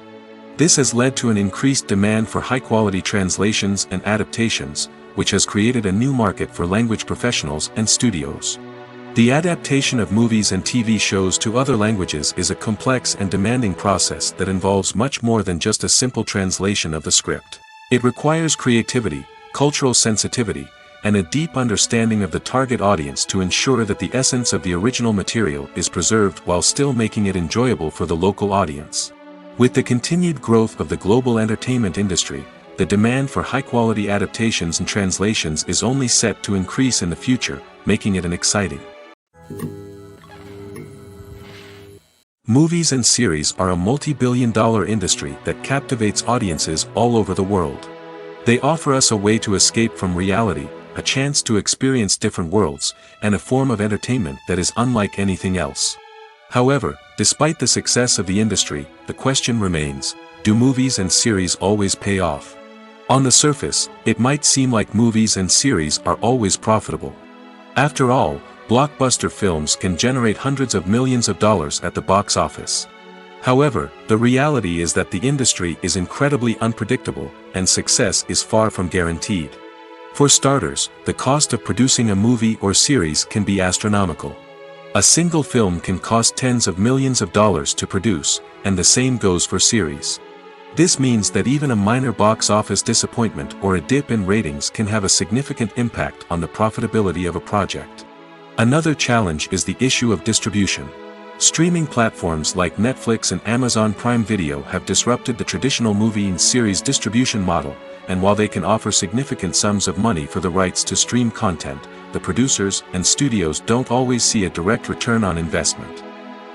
This has led to an increased demand for high-quality translations and adaptations, which has created a new market for language professionals and studios. The adaptation of movies and TV shows to other languages is a complex and demanding process that involves much more than just a simple translation of the script. It requires creativity, cultural sensitivity, and a deep understanding of the target audience to ensure that the essence of the original material is preserved while still making it enjoyable for the local audience. With the continued growth of the global entertainment industry, the demand for high-quality adaptations and translations is only set to increase in the future, making it an exciting. Movies and series are a multi-billion-dollar industry that captivates audiences all over the world. They offer us a way to escape from reality, a chance to experience different worlds, and a form of entertainment that is unlike anything else. However, despite the success of the industry, the question remains, do movies and series always pay off? On the surface, it might seem like movies and series are always profitable. After all, blockbuster films can generate hundreds of millions of dollars at the box office. However, the reality is that the industry is incredibly unpredictable, and success is far from guaranteed. For starters, the cost of producing a movie or series can be astronomical. A single film can cost tens of millions of dollars to produce, and the same goes for series. This means that even a minor box office disappointment or a dip in ratings can have a significant impact on the profitability of a project. Another challenge is the issue of distribution. Streaming platforms like Netflix and Amazon Prime Video have disrupted the traditional movie and series distribution model, and while they can offer significant sums of money for the rights to stream content, the producers and studios don't always see a direct return on investment.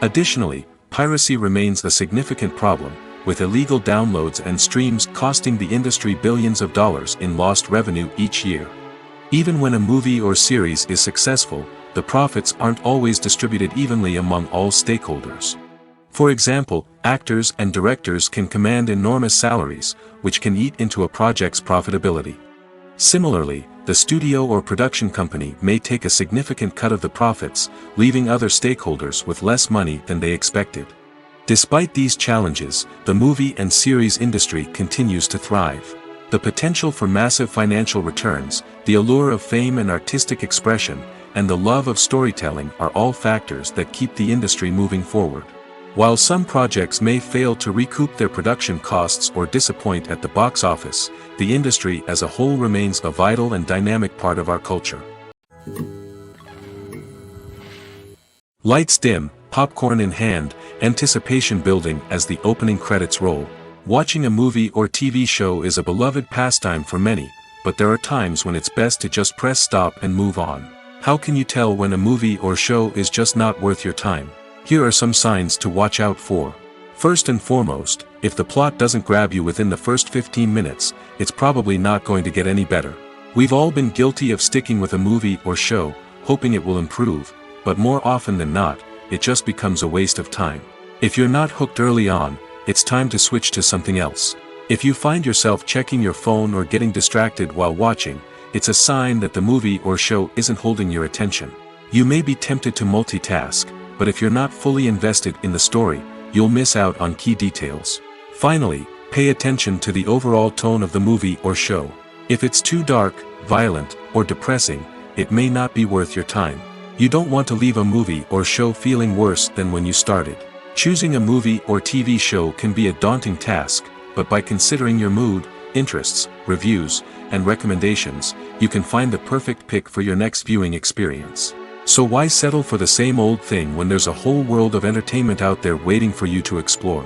Additionally, piracy remains a significant problem, with illegal downloads and streams costing the industry billions of dollars in lost revenue each year. Even when a movie or series is successful, the profits aren't always distributed evenly among all stakeholders. For example, actors and directors can command enormous salaries, which can eat into a project's profitability. Similarly, the studio or production company may take a significant cut of the profits, leaving other stakeholders with less money than they expected. Despite these challenges, the movie and series industry continues to thrive. The potential for massive financial returns, the allure of fame and artistic expression, and the love of storytelling are all factors that keep the industry moving forward. While some projects may fail to recoup their production costs or disappoint at the box office, the industry as a whole remains a vital and dynamic part of our culture. Lights dim, popcorn in hand, anticipation building as the opening credits roll. Watching a movie or TV show is a beloved pastime for many, but there are times when it's best to just press stop and move on. How can you tell when a movie or show is just not worth your time? Here are some signs to watch out for. First and foremost, if the plot doesn't grab you within the first 15 minutes, it's probably not going to get any better. We've all been guilty of sticking with a movie or show, hoping it will improve, but more often than not, it just becomes a waste of time. If you're not hooked early on, it's time to switch to something else. If you find yourself checking your phone or getting distracted while watching, it's a sign that the movie or show isn't holding your attention. You may be tempted to multitask, but if you're not fully invested in the story, you'll miss out on key details. Finally, pay attention to the overall tone of the movie or show. If it's too dark, violent, or depressing, it may not be worth your time. You don't want to leave a movie or show feeling worse than when you started. Choosing a movie or TV show can be a daunting task, but by considering your mood, interests, reviews, and recommendations, you can find the perfect pick for your next viewing experience. So why settle for the same old thing when there's a whole world of entertainment out there waiting for you to explore?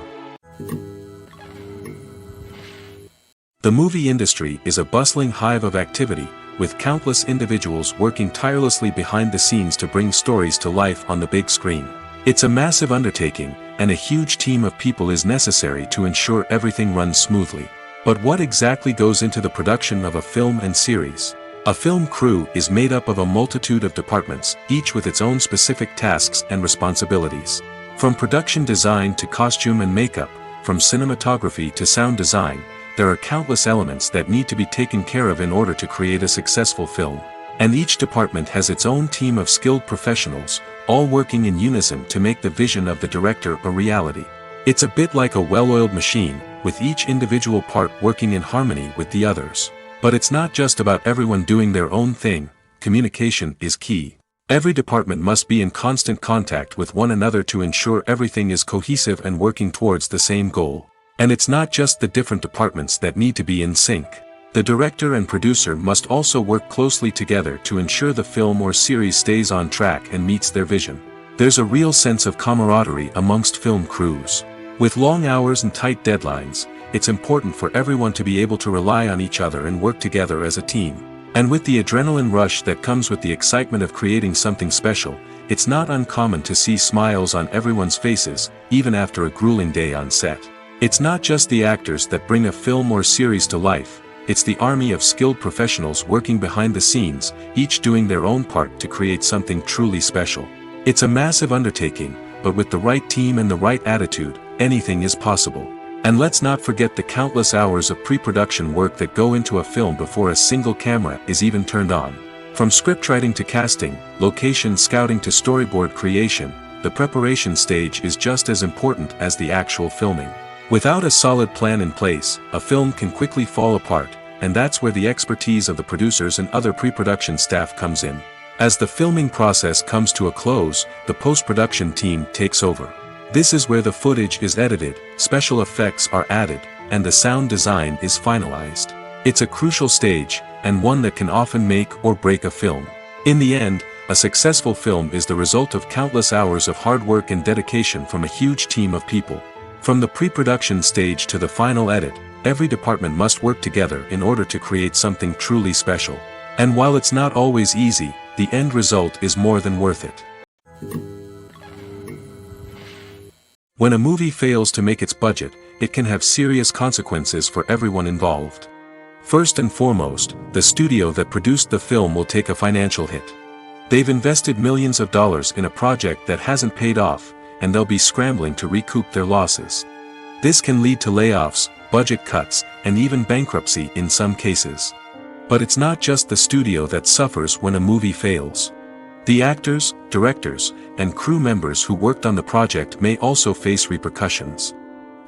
The movie industry is a bustling hive of activity, with countless individuals working tirelessly behind the scenes to bring stories to life on the big screen. It's a massive undertaking, and a huge team of people is necessary to ensure everything runs smoothly. But what exactly goes into the production of a film and series? A film crew is made up of a multitude of departments, each with its own specific tasks and responsibilities. From production design to costume and makeup, from cinematography to sound design, there are countless elements that need to be taken care of in order to create a successful film. And each department has its own team of skilled professionals, all working in unison to make the vision of the director a reality. It's a bit like a well-oiled machine, with each individual part working in harmony with the others. But it's not just about everyone doing their own thing. Communication is key. Every department must be in constant contact with one another to ensure everything is cohesive and working towards the same goal. And it's not just the different departments that need to be in sync. The director and producer must also work closely together to ensure the film or series stays on track and meets their vision. There's a real sense of camaraderie amongst film crews. With long hours and tight deadlines, it's important for everyone to be able to rely on each other and work together as a team. And with the adrenaline rush that comes with the excitement of creating something special, it's not uncommon to see smiles on everyone's faces, even after a grueling day on set. It's not just the actors that bring a film or series to life, it's the army of skilled professionals working behind the scenes, each doing their own part to create something truly special. It's a massive undertaking, but with the right team and the right attitude, anything is possible. And let's not forget the countless hours of pre-production work that go into a film before a single camera is even turned on. From scriptwriting to casting, location scouting to storyboard creation, the preparation stage is just as important as the actual filming. Without a solid plan in place, a film can quickly fall apart, and that's where the expertise of the producers and other pre-production staff comes in. As the filming process comes to a close, the post-production team takes over. This is where the footage is edited, special effects are added, and the sound design is finalized. It's a crucial stage, and one that can often make or break a film. In the end, a successful film is the result of countless hours of hard work and dedication from a huge team of people. From the pre-production stage to the final edit, every department must work together in order to create something truly special. And while it's not always easy, the end result is more than worth it. When a movie fails to make its budget, it can have serious consequences for everyone involved. First and foremost, the studio that produced the film will take a financial hit. They've invested millions of dollars in a project that hasn't paid off, and they'll be scrambling to recoup their losses. This can lead to layoffs, budget cuts, and even bankruptcy in some cases. But it's not just the studio that suffers when a movie fails. The actors, directors, and crew members who worked on the project may also face repercussions.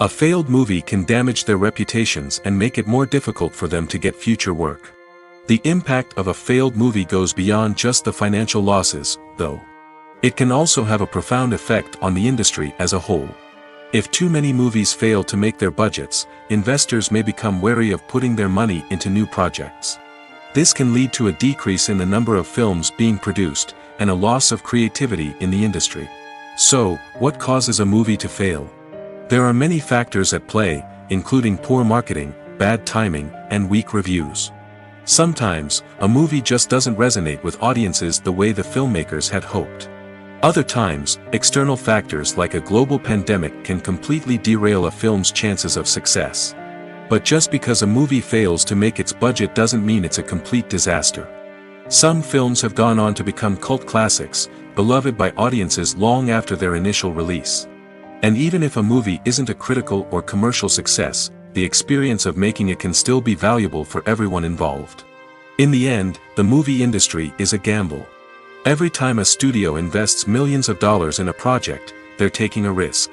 A failed movie can damage their reputations and make it more difficult for them to get future work. The impact of a failed movie goes beyond just the financial losses, though. It can also have a profound effect on the industry as a whole. If too many movies fail to make their budgets, investors may become wary of putting their money into new projects. This can lead to a decrease in the number of films being produced, and a loss of creativity in the industry. So, what causes a movie to fail? There are many factors at play, including poor marketing, bad timing, and weak reviews. Sometimes, a movie just doesn't resonate with audiences the way the filmmakers had hoped. Other times, external factors like a global pandemic can completely derail a film's chances of success. But just because a movie fails to make its budget doesn't mean it's a complete disaster. Some films have gone on to become cult classics, beloved by audiences long after their initial release. And even if a movie isn't a critical or commercial success, the experience of making it can still be valuable for everyone involved. In the end, the movie industry is a gamble. Every time a studio invests millions of dollars in a project, they're taking a risk.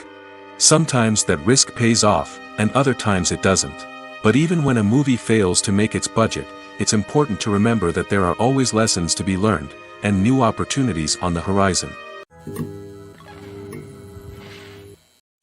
Sometimes that risk pays off, and other times it doesn't. But even when a movie fails to make its budget, it's important to remember that there are always lessons to be learned, and new opportunities on the horizon.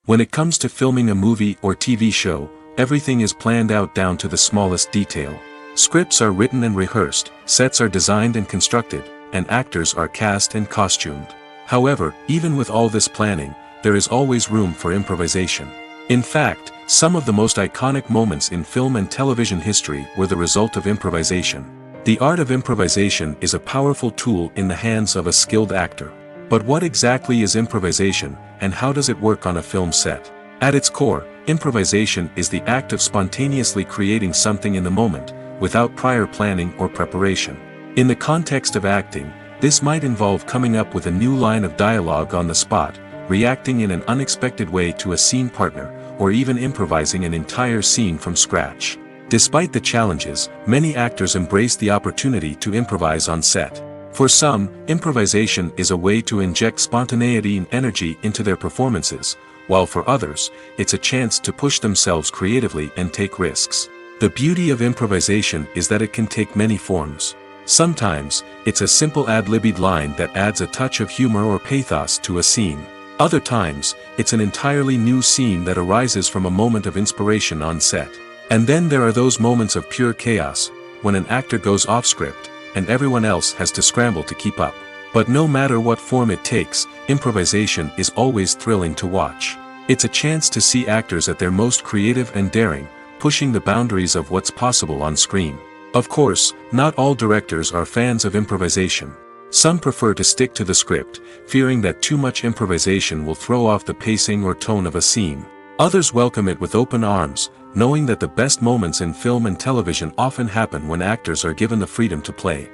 When it comes to filming a movie or TV show, everything is planned out down to the smallest detail. Scripts are written and rehearsed, sets are designed and constructed, and actors are cast and costumed. However, even with all this planning, there is always room for improvisation. In fact, some of the most iconic moments in film and television history were the result of improvisation. The art of improvisation is a powerful tool in the hands of a skilled actor. But what exactly is improvisation, and how does it work on a film set? At its core, improvisation is the act of spontaneously creating something in the moment, without prior planning or preparation. In the context of acting, this might involve coming up with a new line of dialogue on the spot, reacting in an unexpected way to a scene partner, or even improvising an entire scene from scratch. Despite the challenges, many actors embrace the opportunity to improvise on set. For some, improvisation is a way to inject spontaneity and energy into their performances, while for others, it's a chance to push themselves creatively and take risks. The beauty of improvisation is that it can take many forms. Sometimes, it's a simple ad-libbed line that adds a touch of humor or pathos to a scene. Other times, it's an entirely new scene that arises from a moment of inspiration on set. And then there are those moments of pure chaos, when an actor goes off script, and everyone else has to scramble to keep up. But no matter what form it takes, improvisation is always thrilling to watch. It's a chance to see actors at their most creative and daring, pushing the boundaries of what's possible on screen. Of course, not all directors are fans of improvisation. Some prefer to stick to the script, fearing that too much improvisation will throw off the pacing or tone of a scene. Others welcome it with open arms, knowing that the best moments in film and television often happen when actors are given the freedom to play.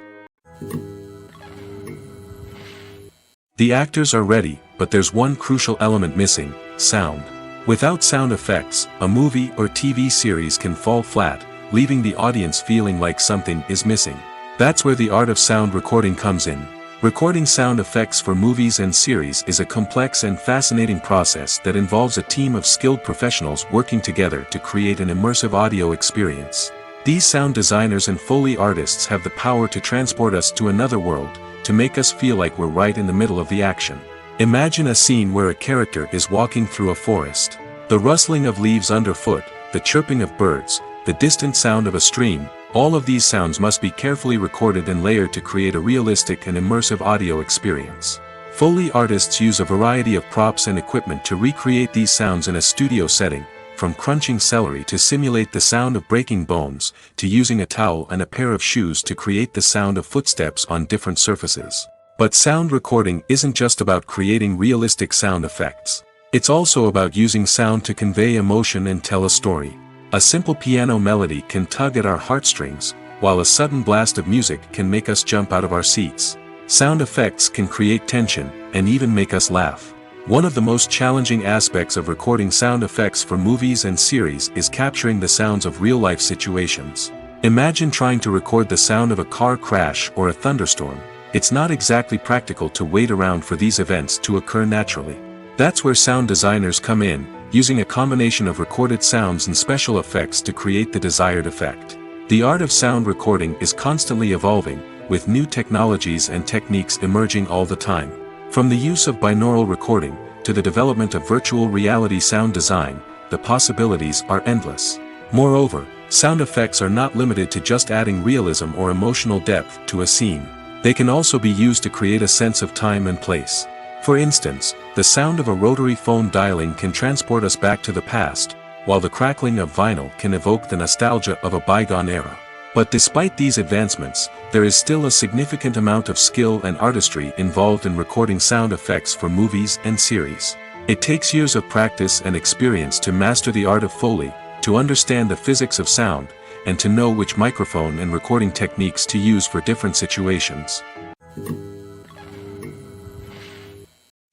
The actors are ready, but there's one crucial element missing: sound. Without sound effects, a movie or TV series can fall flat, leaving the audience feeling like something is missing. That's where the art of sound recording comes in. Recording sound effects for movies and series is a complex and fascinating process that involves a team of skilled professionals working together to create an immersive audio experience. These sound designers and Foley artists have the power to transport us to another world, to make us feel like we're right in the middle of the action. Imagine a scene where a character is walking through a forest. The rustling of leaves underfoot, the chirping of birds, the distant sound of a stream, all of these sounds must be carefully recorded and layered to create a realistic and immersive audio experience. Foley artists use a variety of props and equipment to recreate these sounds in a studio setting, from crunching celery to simulate the sound of breaking bones, to using a towel and a pair of shoes to create the sound of footsteps on different surfaces. But sound recording isn't just about creating realistic sound effects. It's also about using sound to convey emotion and tell a story. A simple piano melody can tug at our heartstrings, while a sudden blast of music can make us jump out of our seats. Sound effects can create tension, and even make us laugh. One of the most challenging aspects of recording sound effects for movies and series is capturing the sounds of real-life situations. Imagine trying to record the sound of a car crash or a thunderstorm. It's not exactly practical to wait around for these events to occur naturally. That's where sound designers come in, using a combination of recorded sounds and special effects to create the desired effect. The art of sound recording is constantly evolving, with new technologies and techniques emerging all the time. From the use of binaural recording, to the development of virtual reality sound design, the possibilities are endless. Moreover, sound effects are not limited to just adding realism or emotional depth to a scene. They can also be used to create a sense of time and place. For instance, the sound of a rotary phone dialing can transport us back to the past, while the crackling of vinyl can evoke the nostalgia of a bygone era. But despite these advancements, there is still a significant amount of skill and artistry involved in recording sound effects for movies and series. It takes years of practice and experience to master the art of Foley, to understand the physics of sound, and to know which microphone and recording techniques to use for different situations.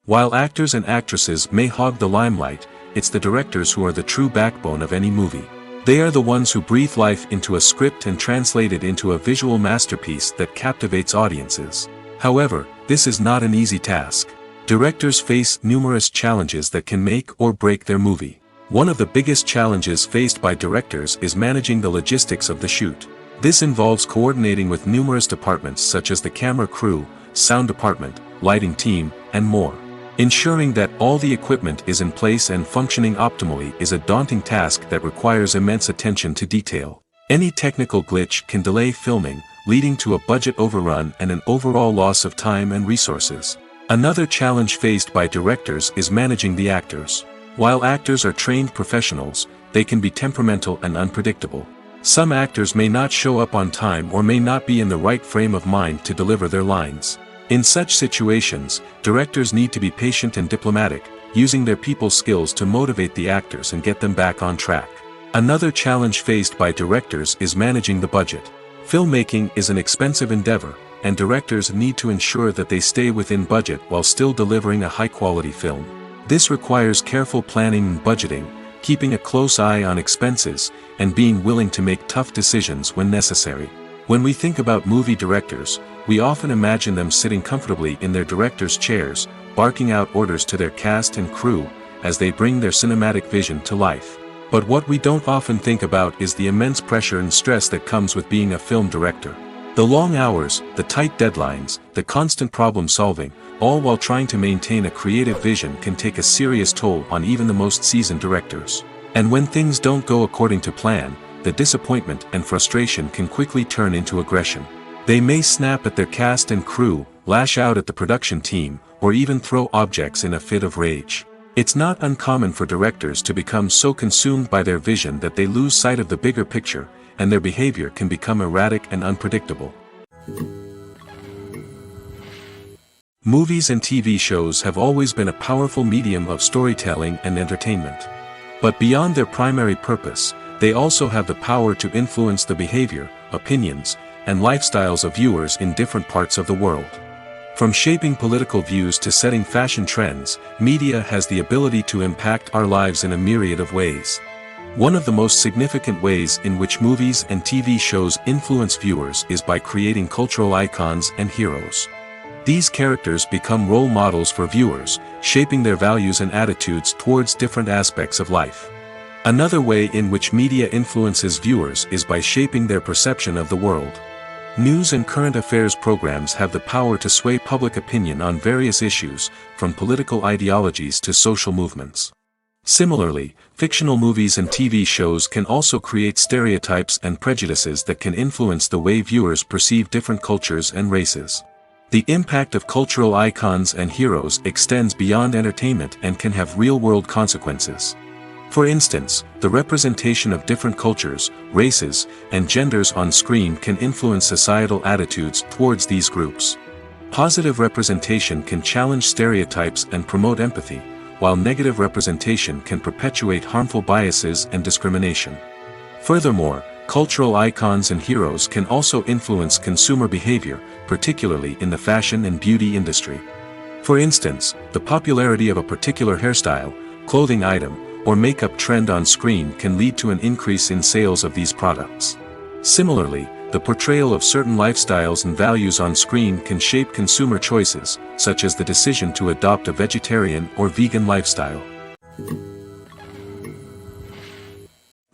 While actors and actresses may hog the limelight, it's the directors who are the true backbone of any movie. They are the ones who breathe life into a script and translate it into a visual masterpiece that captivates audiences. However, this is not an easy task. Directors face numerous challenges that can make or break their movie. One of the biggest challenges faced by directors is managing the logistics of the shoot. This involves coordinating with numerous departments such as the camera crew, sound department, lighting team, and more. Ensuring that all the equipment is in place and functioning optimally is a daunting task that requires immense attention to detail. Any technical glitch can delay filming, leading to a budget overrun and an overall loss of time and resources. Another challenge faced by directors is managing the actors. While actors are trained professionals, they can be temperamental and unpredictable. Some actors may not show up on time or may not be in the right frame of mind to deliver their lines. In such situations, directors need to be patient and diplomatic, using their people skills to motivate the actors and get them back on track. Another challenge faced by directors is managing the budget. Filmmaking is an expensive endeavor, and directors need to ensure that they stay within budget while still delivering a high-quality film. This requires careful planning and budgeting, keeping a close eye on expenses, and being willing to make tough decisions when necessary. When we think about movie directors, we often imagine them sitting comfortably in their director's chairs, barking out orders to their cast and crew, as they bring their cinematic vision to life. But what we don't often think about is the immense pressure and stress that comes with being a film director. The long hours, the tight deadlines, the constant problem solving, all while trying to maintain a creative vision can take a serious toll on even the most seasoned directors. And when things don't go according to plan, the disappointment and frustration can quickly turn into aggression. They may snap at their cast and crew, lash out at the production team, or even throw objects in a fit of rage. It's not uncommon for directors to become so consumed by their vision that they lose sight of the bigger picture, and their behavior can become erratic and unpredictable. Movies and TV shows have always been a powerful medium of storytelling and entertainment. But beyond their primary purpose, they also have the power to influence the behavior, opinions, and lifestyles of viewers in different parts of the world. From shaping political views to setting fashion trends, media has the ability to impact our lives in a myriad of ways. One of the most significant ways in which movies and TV shows influence viewers is by creating cultural icons and heroes. These characters become role models for viewers, shaping their values and attitudes towards different aspects of life. Another way in which media influences viewers is by shaping their perception of the world. News and current affairs programs have the power to sway public opinion on various issues, from political ideologies to social movements. Similarly, fictional movies and TV shows can also create stereotypes and prejudices that can influence the way viewers perceive different cultures and races. The impact of cultural icons and heroes extends beyond entertainment and can have real-world consequences. For instance, the representation of different cultures, races, and genders on screen can influence societal attitudes towards these groups. Positive representation can challenge stereotypes and promote empathy, while negative representation can perpetuate harmful biases and discrimination. Furthermore, cultural icons and heroes can also influence consumer behavior, particularly in the fashion and beauty industry. For instance, the popularity of a particular hairstyle, clothing item, or makeup trend on screen can lead to an increase in sales of these products. Similarly, the portrayal of certain lifestyles and values on screen can shape consumer choices, such as the decision to adopt a vegetarian or vegan lifestyle.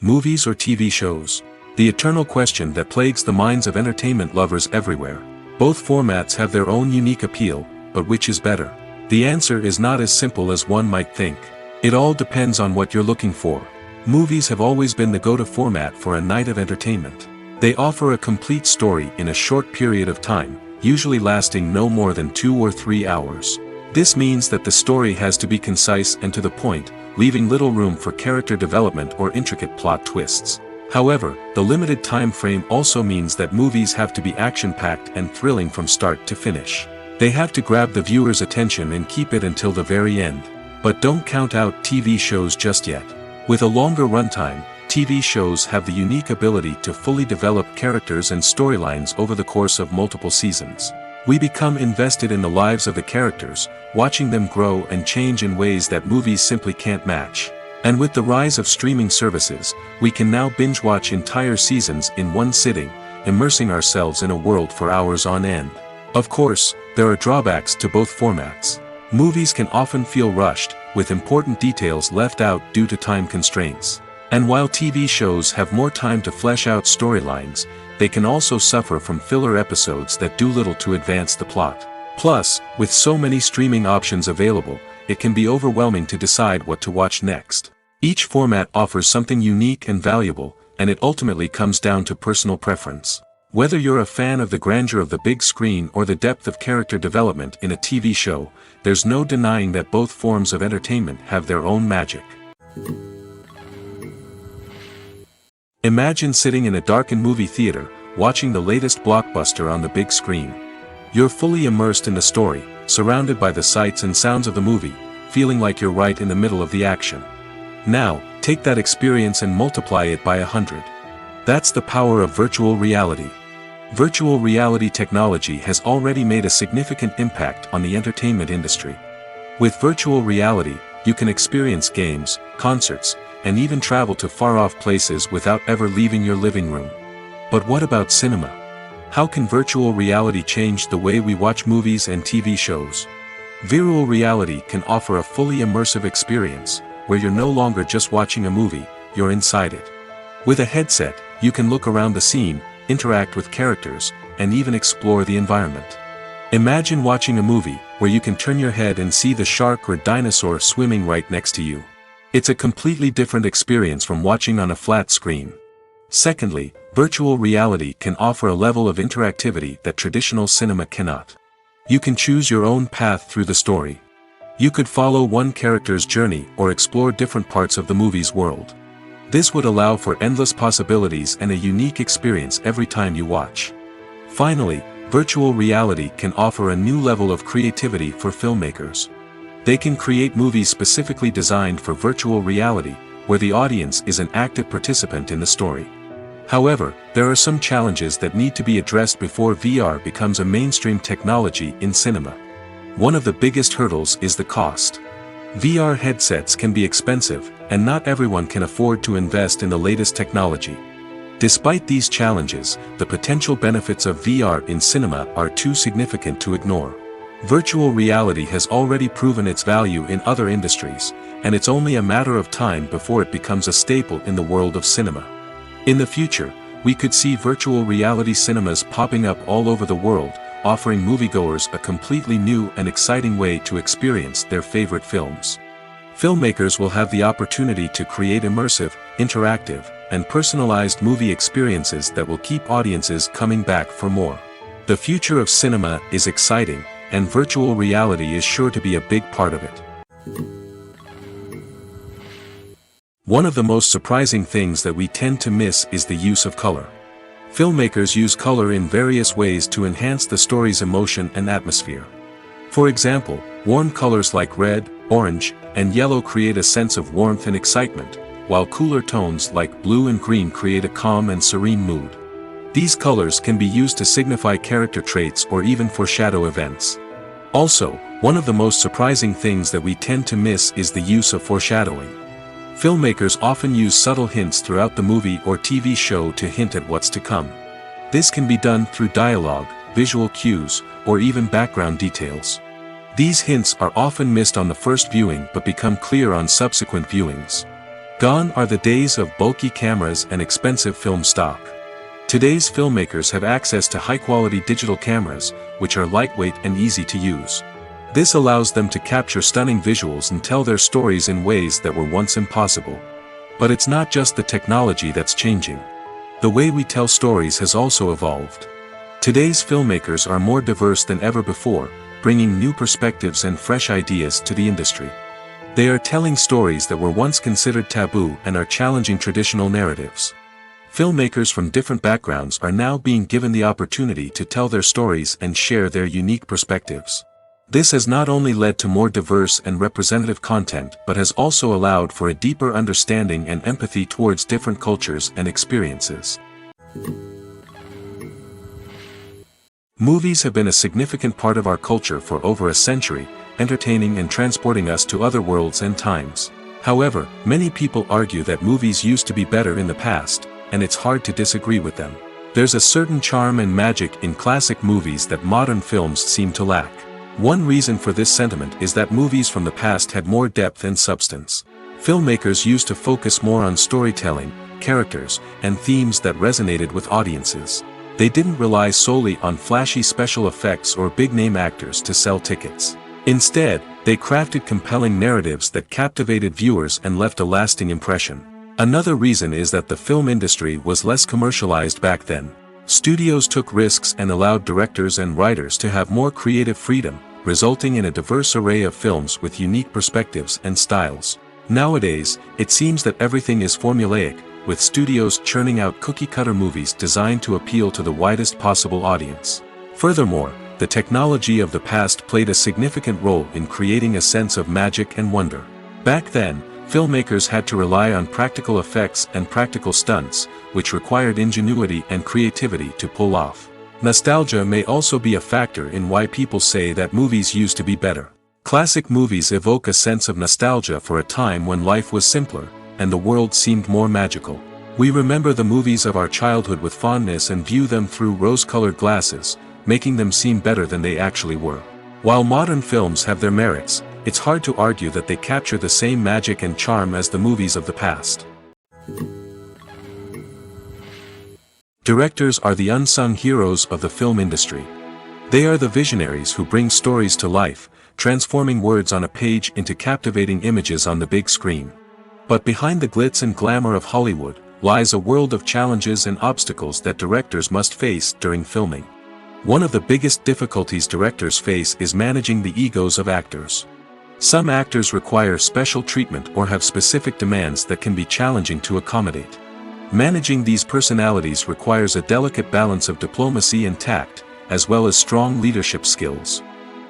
Movies or TV shows? The eternal question that plagues the minds of entertainment lovers everywhere. Both formats have their own unique appeal, but which is better? The answer is not as simple as one might think. It all depends on what you're looking for. Movies have always been the go-to format for a night of entertainment. They offer a complete story in a short period of time, usually lasting no more than 2 or 3 hours. This means that the story has to be concise and to the point, leaving little room for character development or intricate plot twists. However, the limited time frame also means that movies have to be action-packed and thrilling from start to finish. They have to grab the viewer's attention and keep it until the very end. But don't count out TV shows just yet. With a longer runtime, TV shows have the unique ability to fully develop characters and storylines over the course of multiple seasons. We become invested in the lives of the characters, watching them grow and change in ways that movies simply can't match. And with the rise of streaming services, we can now binge-watch entire seasons in one sitting, immersing ourselves in a world for hours on end. Of course, there are drawbacks to both formats. Movies can often feel rushed, with important details left out due to time constraints. And while TV shows have more time to flesh out storylines, they can also suffer from filler episodes that do little to advance the plot. Plus, with so many streaming options available, it can be overwhelming to decide what to watch next. Each format offers something unique and valuable, and it ultimately comes down to personal preference. Whether you're a fan of the grandeur of the big screen or the depth of character development in a TV show, there's no denying that both forms of entertainment have their own magic. Imagine sitting in a darkened movie theater, watching the latest blockbuster on the big screen. You're fully immersed in the story, surrounded by the sights and sounds of the movie, feeling like you're right in the middle of the action. Now, take that experience and multiply it by 100. That's the power of virtual reality. Virtual reality technology has already made a significant impact on the entertainment industry. With virtual reality, you can experience games, concerts, and even travel to far-off places without ever leaving your living room. But what about cinema? How can virtual reality change the way we watch movies and TV shows? Virtual reality can offer a fully immersive experience, where you're no longer just watching a movie, you're inside it. With a headset, you can look around the scene, interact with characters, and even explore the environment. Imagine watching a movie, where you can turn your head and see the shark or dinosaur swimming right next to you. It's a completely different experience from watching on a flat screen. Secondly, virtual reality can offer a level of interactivity that traditional cinema cannot. You can choose your own path through the story. You could follow one character's journey or explore different parts of the movie's world. This would allow for endless possibilities and a unique experience every time you watch. Finally, virtual reality can offer a new level of creativity for filmmakers. They can create movies specifically designed for virtual reality, where the audience is an active participant in the story. However, there are some challenges that need to be addressed before VR becomes a mainstream technology in cinema. One of the biggest hurdles is the cost. VR headsets can be expensive, and not everyone can afford to invest in the latest technology. Despite these challenges, the potential benefits of VR in cinema are too significant to ignore. Virtual reality has already proven its value in other industries, and it's only a matter of time before it becomes a staple in the world of cinema. In the future, we could see virtual reality cinemas popping up all over the world, offering moviegoers a completely new and exciting way to experience their favorite films. Filmmakers will have the opportunity to create immersive, interactive, and personalized movie experiences that will keep audiences coming back for more. The future of cinema is exciting, and virtual reality is sure to be a big part of it. One of the most surprising things that we tend to miss is the use of color. Filmmakers use color in various ways to enhance the story's emotion and atmosphere. For example, warm colors like red, orange, and yellow create a sense of warmth and excitement, while cooler tones like blue and green create a calm and serene mood. These colors can be used to signify character traits or even foreshadow events. Also, one of the most surprising things that we tend to miss is the use of foreshadowing. Filmmakers often use subtle hints throughout the movie or TV show to hint at what's to come. This can be done through dialogue, visual cues, or even background details. These hints are often missed on the first viewing but become clear on subsequent viewings. Gone are the days of bulky cameras and expensive film stock. Today's filmmakers have access to high-quality digital cameras, which are lightweight and easy to use. This allows them to capture stunning visuals and tell their stories in ways that were once impossible. But it's not just the technology that's changing. The way we tell stories has also evolved. Today's filmmakers are more diverse than ever before, bringing new perspectives and fresh ideas to the industry. They are telling stories that were once considered taboo and are challenging traditional narratives. Filmmakers from different backgrounds are now being given the opportunity to tell their stories and share their unique perspectives. This has not only led to more diverse and representative content but has also allowed for a deeper understanding and empathy towards different cultures and experiences. Movies have been a significant part of our culture for over a century, entertaining and transporting us to other worlds and times. However, many people argue that movies used to be better in the past, and it's hard to disagree with them. There's a certain charm and magic in classic movies that modern films seem to lack. One reason for this sentiment is that movies from the past had more depth and substance. Filmmakers used to focus more on storytelling, characters, and themes that resonated with audiences. They didn't rely solely on flashy special effects or big-name actors to sell tickets. Instead, they crafted compelling narratives that captivated viewers and left a lasting impression. Another reason is that the film industry was less commercialized back then. Studios took risks and allowed directors and writers to have more creative freedom, resulting in a diverse array of films with unique perspectives and styles. Nowadays, it seems that everything is formulaic, with studios churning out cookie-cutter movies designed to appeal to the widest possible audience. Furthermore, the technology of the past played a significant role in creating a sense of magic and wonder. Back then, filmmakers had to rely on practical effects and practical stunts, which required ingenuity and creativity to pull off. Nostalgia may also be a factor in why people say that movies used to be better. Classic movies evoke a sense of nostalgia for a time when life was simpler, and the world seemed more magical. We remember the movies of our childhood with fondness and view them through rose-colored glasses, making them seem better than they actually were. While modern films have their merits, it's hard to argue that they capture the same magic and charm as the movies of the past. Directors are the unsung heroes of the film industry. They are the visionaries who bring stories to life, transforming words on a page into captivating images on the big screen. But behind the glitz and glamour of Hollywood, lies a world of challenges and obstacles that directors must face during filming. One of the biggest difficulties directors face is managing the egos of actors. Some actors require special treatment or have specific demands that can be challenging to accommodate. Managing these personalities requires a delicate balance of diplomacy and tact, as well as strong leadership skills.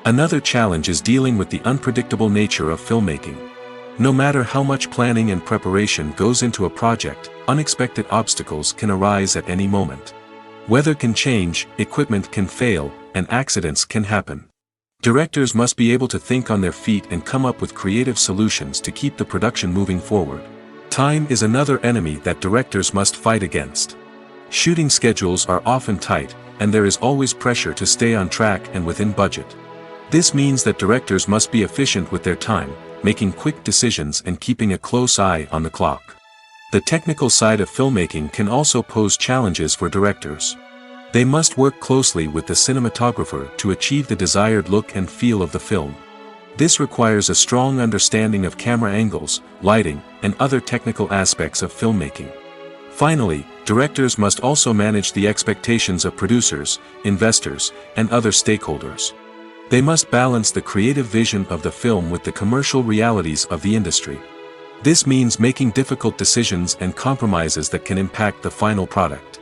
Another challenge is dealing with the unpredictable nature of filmmaking. No matter how much planning and preparation goes into a project, unexpected obstacles can arise at any moment. Weather can change, equipment can fail, and accidents can happen. Directors must be able to think on their feet and come up with creative solutions to keep the production moving forward. Time is another enemy that directors must fight against. Shooting schedules are often tight, and there is always pressure to stay on track and within budget. This means that directors must be efficient with their time, making quick decisions and keeping a close eye on the clock. The technical side of filmmaking can also pose challenges for directors. They must work closely with the cinematographer to achieve the desired look and feel of the film. This requires a strong understanding of camera angles, lighting, and other technical aspects of filmmaking. Finally, directors must also manage the expectations of producers, investors, and other stakeholders. They must balance the creative vision of the film with the commercial realities of the industry. This means making difficult decisions and compromises that can impact the final product.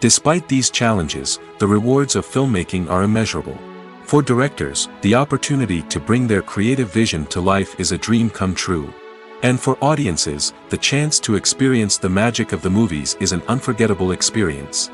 Despite these challenges, the rewards of filmmaking are immeasurable. For directors, the opportunity to bring their creative vision to life is a dream come true. And for audiences, the chance to experience the magic of the movies is an unforgettable experience.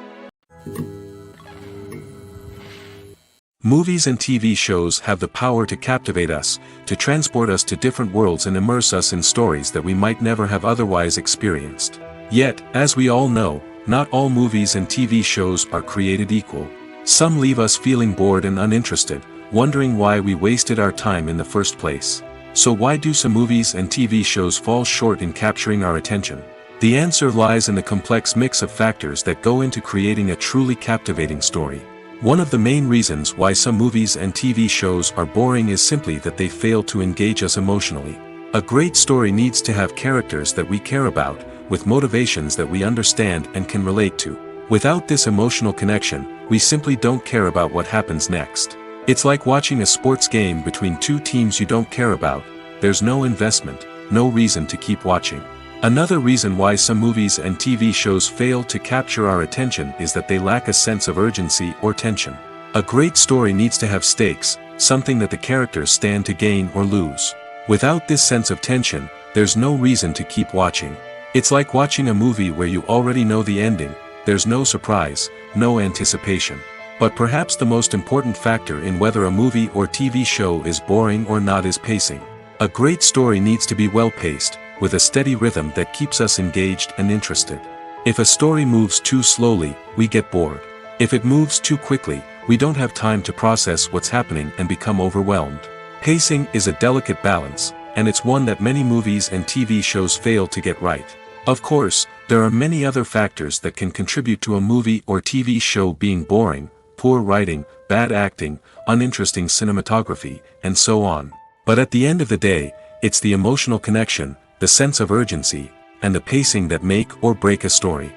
Movies and TV shows have the power to captivate us, to transport us to different worlds and immerse us in stories that we might never have otherwise experienced. Yet, as we all know, not all movies and TV shows are created equal. Some leave us feeling bored and uninterested, wondering why we wasted our time in the first place. So why do some movies and TV shows fall short in capturing our attention? The answer lies in the complex mix of factors that go into creating a truly captivating story. One of the main reasons why some movies and TV shows are boring is simply that they fail to engage us emotionally. A great story needs to have characters that we care about, with motivations that we understand and can relate to. Without this emotional connection, we simply don't care about what happens next. It's like watching a sports game between two teams you don't care about. There's no investment, no reason to keep watching. Another reason why some movies and TV shows fail to capture our attention is that they lack a sense of urgency or tension. A great story needs to have stakes, something that the characters stand to gain or lose. Without this sense of tension, there's no reason to keep watching. It's like watching a movie where you already know the ending. There's no surprise, no anticipation. But perhaps the most important factor in whether a movie or TV show is boring or not is pacing. A great story needs to be well-paced, with a steady rhythm that keeps us engaged and interested. If a story moves too slowly, we get bored. If it moves too quickly, we don't have time to process what's happening and become overwhelmed. Pacing is a delicate balance, and it's one that many movies and TV shows fail to get right. Of course, there are many other factors that can contribute to a movie or TV show being boring: poor writing, bad acting, uninteresting cinematography, and so on. But at the end of the day, it's the emotional connection, the sense of urgency, and the pacing that make or break a story.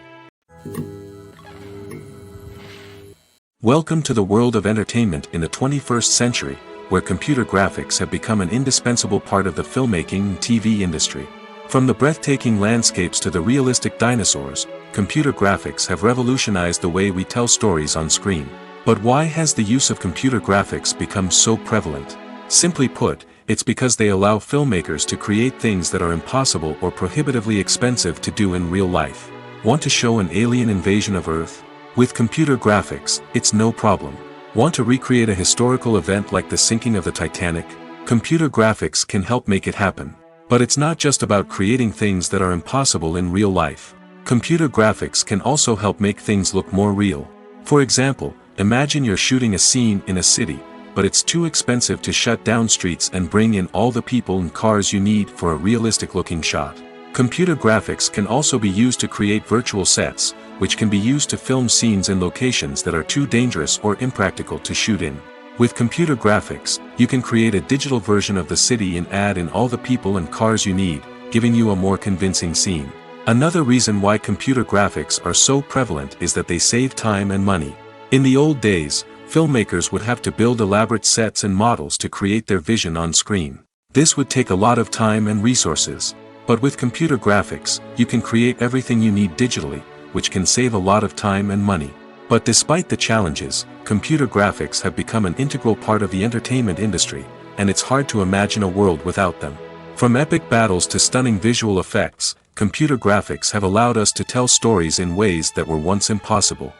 Welcome to the world of entertainment in the 21st century, where computer graphics have become an indispensable part of the filmmaking and TV industry. From the breathtaking landscapes to the realistic dinosaurs, computer graphics have revolutionized the way we tell stories on screen. But why has the use of computer graphics become so prevalent? Simply put, it's because they allow filmmakers to create things that are impossible or prohibitively expensive to do in real life. Want to show an alien invasion of Earth? With computer graphics, it's no problem. Want to recreate a historical event like the sinking of the Titanic? Computer graphics can help make it happen. But it's not just about creating things that are impossible in real life. Computer graphics can also help make things look more real. For example, imagine you're shooting a scene in a city, but it's too expensive to shut down streets and bring in all the people and cars you need for a realistic-looking shot. Computer graphics can also be used to create virtual sets, which can be used to film scenes in locations that are too dangerous or impractical to shoot in. With computer graphics, you can create a digital version of the city and add in all the people and cars you need, giving you a more convincing scene. Another reason why computer graphics are so prevalent is that they save time and money. In the old days, filmmakers would have to build elaborate sets and models to create their vision on screen. This would take a lot of time and resources. But with computer graphics, you can create everything you need digitally, which can save a lot of time and money. But despite the challenges, computer graphics have become an integral part of the entertainment industry, and it's hard to imagine a world without them. From epic battles to stunning visual effects, computer graphics have allowed us to tell stories in ways that were once impossible.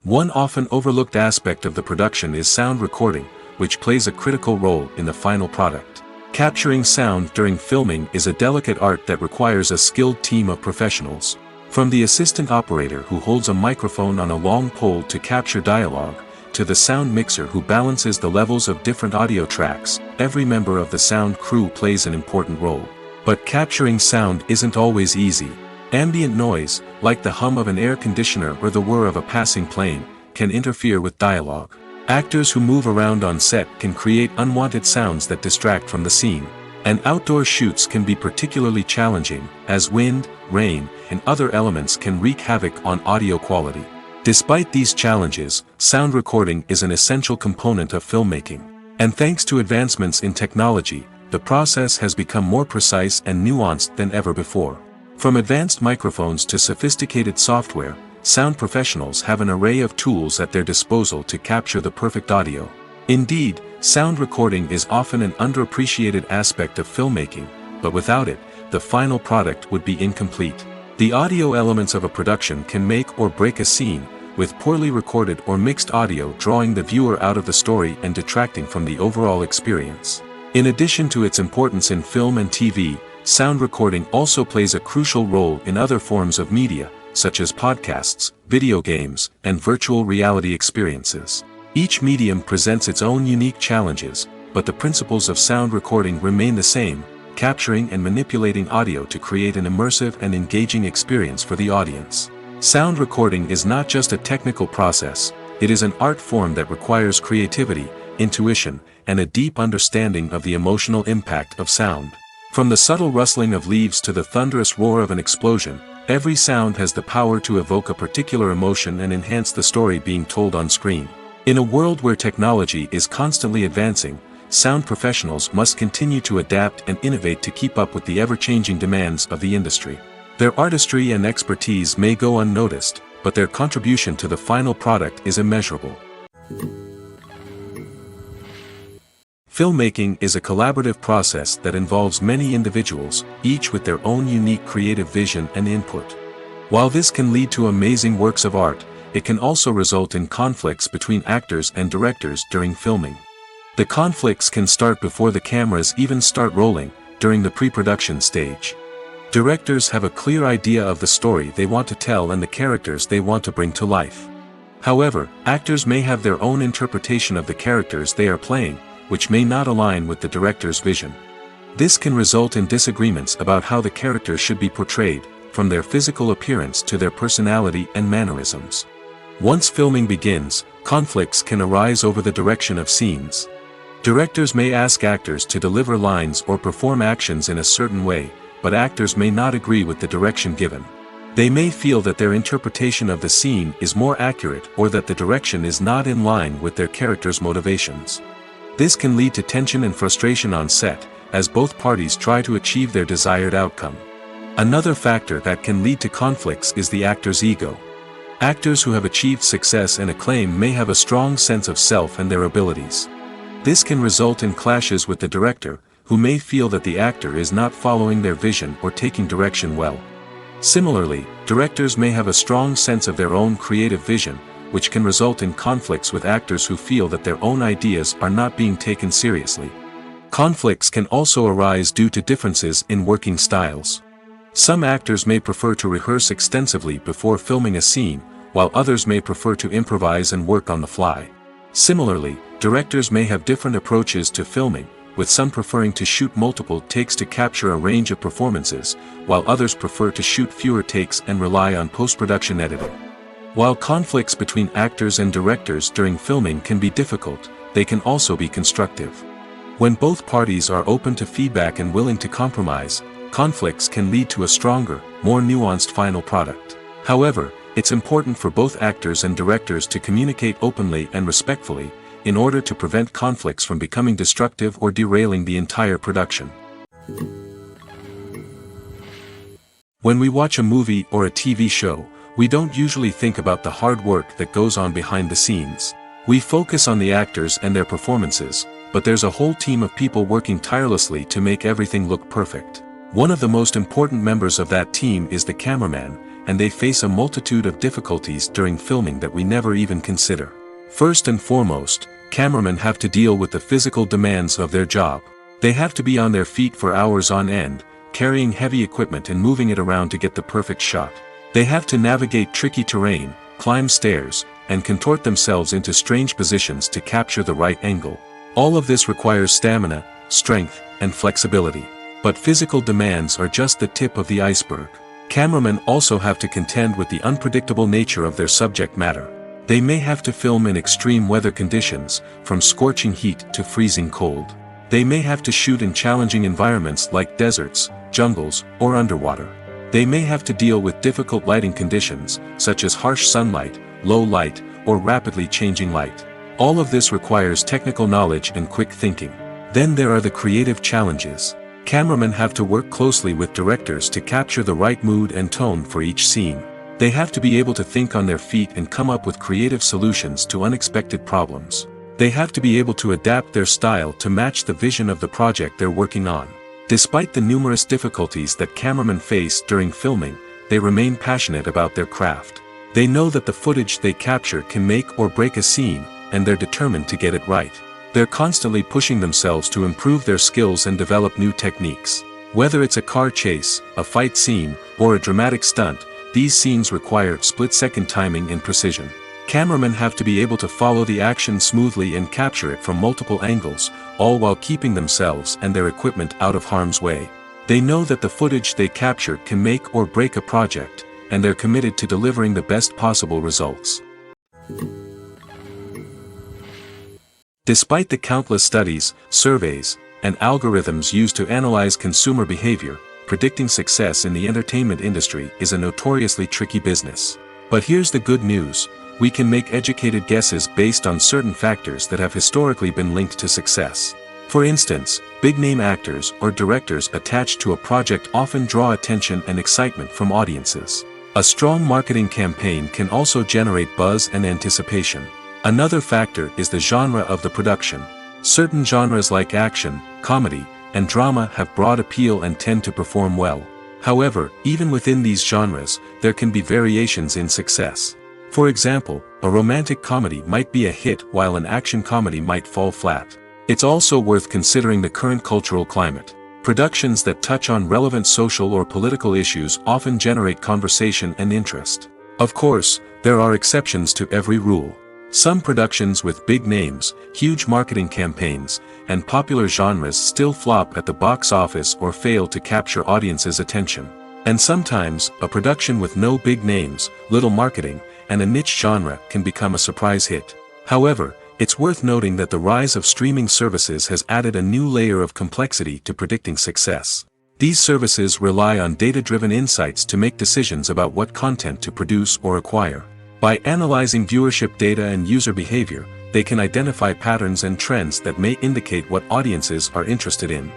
One often overlooked aspect of the production is sound recording, which plays a critical role in the final product. Capturing sound during filming is a delicate art that requires a skilled team of professionals. From the assistant operator who holds a microphone on a long pole to capture dialogue, to the sound mixer who balances the levels of different audio tracks, every member of the sound crew plays an important role. But capturing sound isn't always easy. Ambient noise, like the hum of an air conditioner or the whir of a passing plane, can interfere with dialogue. Actors who move around on set can create unwanted sounds that distract from the scene. And outdoor shoots can be particularly challenging, as wind, rain, and other elements can wreak havoc on audio quality. Despite these challenges, sound recording is an essential component of filmmaking. And thanks to advancements in technology, the process has become more precise and nuanced than ever before. From advanced microphones to sophisticated software, sound professionals have an array of tools at their disposal to capture the perfect audio. Indeed, sound recording is often an underappreciated aspect of filmmaking, but without it, the final product would be incomplete. The audio elements of a production can make or break a scene, with poorly recorded or mixed audio drawing the viewer out of the story and detracting from the overall experience. In addition to its importance in film and TV, sound recording also plays a crucial role in other forms of media, such as podcasts, video games, and virtual reality experiences. Each medium presents its own unique challenges, but the principles of sound recording remain the same: capturing and manipulating audio to create an immersive and engaging experience for the audience. Sound recording is not just a technical process, it is an art form that requires creativity, intuition, and a deep understanding of the emotional impact of sound. From the subtle rustling of leaves to the thunderous roar of an explosion, every sound has the power to evoke a particular emotion and enhance the story being told on screen. In a world where technology is constantly advancing, sound professionals must continue to adapt and innovate to keep up with the ever-changing demands of the industry. Their artistry and expertise may go unnoticed, but their contribution to the final product is immeasurable. Filmmaking is a collaborative process that involves many individuals, each with their own unique creative vision and input. While this can lead to amazing works of art, it can also result in conflicts between actors and directors during filming. The conflicts can start before the cameras even start rolling, during the pre-production stage. Directors have a clear idea of the story they want to tell and the characters they want to bring to life. However, actors may have their own interpretation of the characters they are playing, which may not align with the director's vision. This can result in disagreements about how the characters should be portrayed, from their physical appearance to their personality and mannerisms. Once filming begins, conflicts can arise over the direction of scenes. Directors may ask actors to deliver lines or perform actions in a certain way, but actors may not agree with the direction given. They may feel that their interpretation of the scene is more accurate or that the direction is not in line with their character's motivations. This can lead to tension and frustration on set, as both parties try to achieve their desired outcome. Another factor that can lead to conflicts is the actor's ego. Actors who have achieved success and acclaim may have a strong sense of self and their abilities. This can result in clashes with the director, who may feel that the actor is not following their vision or taking direction well. Similarly, directors may have a strong sense of their own creative vision, which can result in conflicts with actors who feel that their own ideas are not being taken seriously. Conflicts can also arise due to differences in working styles. Some actors may prefer to rehearse extensively before filming a scene, while others may prefer to improvise and work on the fly. Similarly, directors may have different approaches to filming, with some preferring to shoot multiple takes to capture a range of performances, while others prefer to shoot fewer takes and rely on post-production editing. While conflicts between actors and directors during filming can be difficult, they can also be constructive. When both parties are open to feedback and willing to compromise, conflicts can lead to a stronger, more nuanced final product. However, it's important for both actors and directors to communicate openly and respectfully, in order to prevent conflicts from becoming destructive or derailing the entire production. When we watch a movie or a TV show, we don't usually think about the hard work that goes on behind the scenes. We focus on the actors and their performances, but there's a whole team of people working tirelessly to make everything look perfect. One of the most important members of that team is the cameraman, and they face a multitude of difficulties during filming that we never even consider. First and foremost, cameramen have to deal with the physical demands of their job. They have to be on their feet for hours on end, carrying heavy equipment and moving it around to get the perfect shot. They have to navigate tricky terrain, climb stairs, and contort themselves into strange positions to capture the right angle. All of this requires stamina, strength, and flexibility. But physical demands are just the tip of the iceberg. Cameramen also have to contend with the unpredictable nature of their subject matter. They may have to film in extreme weather conditions, from scorching heat to freezing cold. They may have to shoot in challenging environments like deserts, jungles, or underwater. They may have to deal with difficult lighting conditions, such as harsh sunlight, low light, or rapidly changing light. All of this requires technical knowledge and quick thinking. Then there are the creative challenges. Cameramen have to work closely with directors to capture the right mood and tone for each scene. They have to be able to think on their feet and come up with creative solutions to unexpected problems. They have to be able to adapt their style to match the vision of the project they're working on. Despite the numerous difficulties that cameramen face during filming, they remain passionate about their craft. They know that the footage they capture can make or break a scene, and they're determined to get it right. They're constantly pushing themselves to improve their skills and develop new techniques. Whether it's a car chase, a fight scene, or a dramatic stunt, these scenes require split-second timing and precision. Cameramen have to be able to follow the action smoothly and capture it from multiple angles, all while keeping themselves and their equipment out of harm's way. They know that the footage they capture can make or break a project, and they're committed to delivering the best possible results. Despite the countless studies, surveys, and algorithms used to analyze consumer behavior, predicting success in the entertainment industry is a notoriously tricky business. But here's the good news: we can make educated guesses based on certain factors that have historically been linked to success. For instance, big-name actors or directors attached to a project often draw attention and excitement from audiences. A strong marketing campaign can also generate buzz and anticipation. Another factor is the genre of the production. Certain genres like action, comedy, and drama have broad appeal and tend to perform well. However, even within these genres, there can be variations in success. For example, a romantic comedy might be a hit while an action comedy might fall flat. It's also worth considering the current cultural climate. Productions that touch on relevant social or political issues often generate conversation and interest. Of course, there are exceptions to every rule. Some productions with big names, huge marketing campaigns, and popular genres still flop at the box office or fail to capture audiences' attention. And sometimes, a production with no big names, little marketing, and a niche genre can become a surprise hit. However, it's worth noting that the rise of streaming services has added a new layer of complexity to predicting success. These services rely on data-driven insights to make decisions about what content to produce or acquire. By analyzing viewership data and user behavior, they can identify patterns and trends that may indicate what audiences are interested in.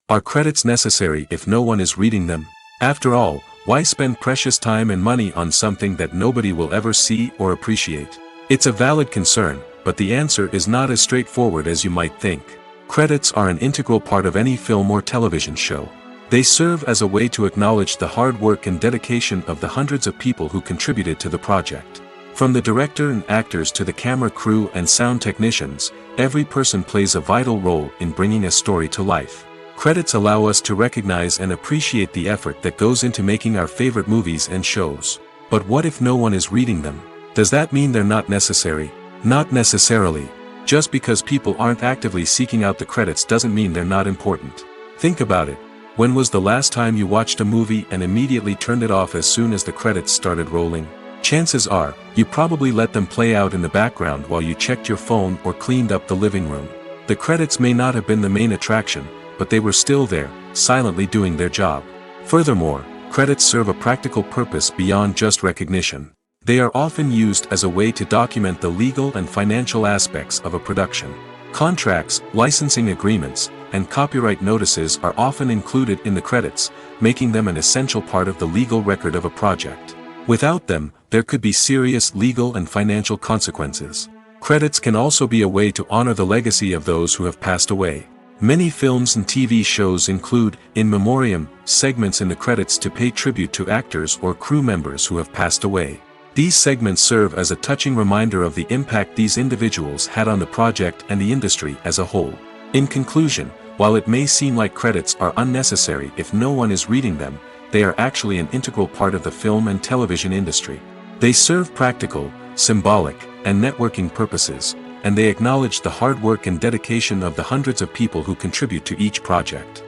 Are credits necessary if no one is reading them? After all, why spend precious time and money on something that nobody will ever see or appreciate? It's a valid concern, but the answer is not as straightforward as you might think. Credits are an integral part of any film or television show. They serve as a way to acknowledge the hard work and dedication of the hundreds of people who contributed to the project. From the director and actors to the camera crew and sound technicians, every person plays a vital role in bringing a story to life. Credits allow us to recognize and appreciate the effort that goes into making our favorite movies and shows. But what if no one is reading them? Does that mean they're not necessary? Not necessarily. Just because people aren't actively seeking out the credits doesn't mean they're not important. Think about it. When was the last time you watched a movie and immediately turned it off as soon as the credits started rolling? Chances are, you probably let them play out in the background while you checked your phone or cleaned up the living room. The credits may not have been the main attraction, but they were still there, silently doing their job. Furthermore, credits serve a practical purpose beyond just recognition. They are often used as a way to document the legal and financial aspects of a production. Contracts, licensing agreements, and copyright notices are often included in the credits, making them an essential part of the legal record of a project. Without them, there could be serious legal and financial consequences. Credits can also be a way to honor the legacy of those who have passed away. Many films and TV shows include, in memoriam, segments in the credits to pay tribute to actors or crew members who have passed away. These segments serve as a touching reminder of the impact these individuals had on the project and the industry as a whole. In conclusion, while it may seem like credits are unnecessary if no one is reading them, they are actually an integral part of the film and television industry. They serve practical, symbolic, and networking purposes, and they acknowledge the hard work and dedication of the hundreds of people who contribute to each project.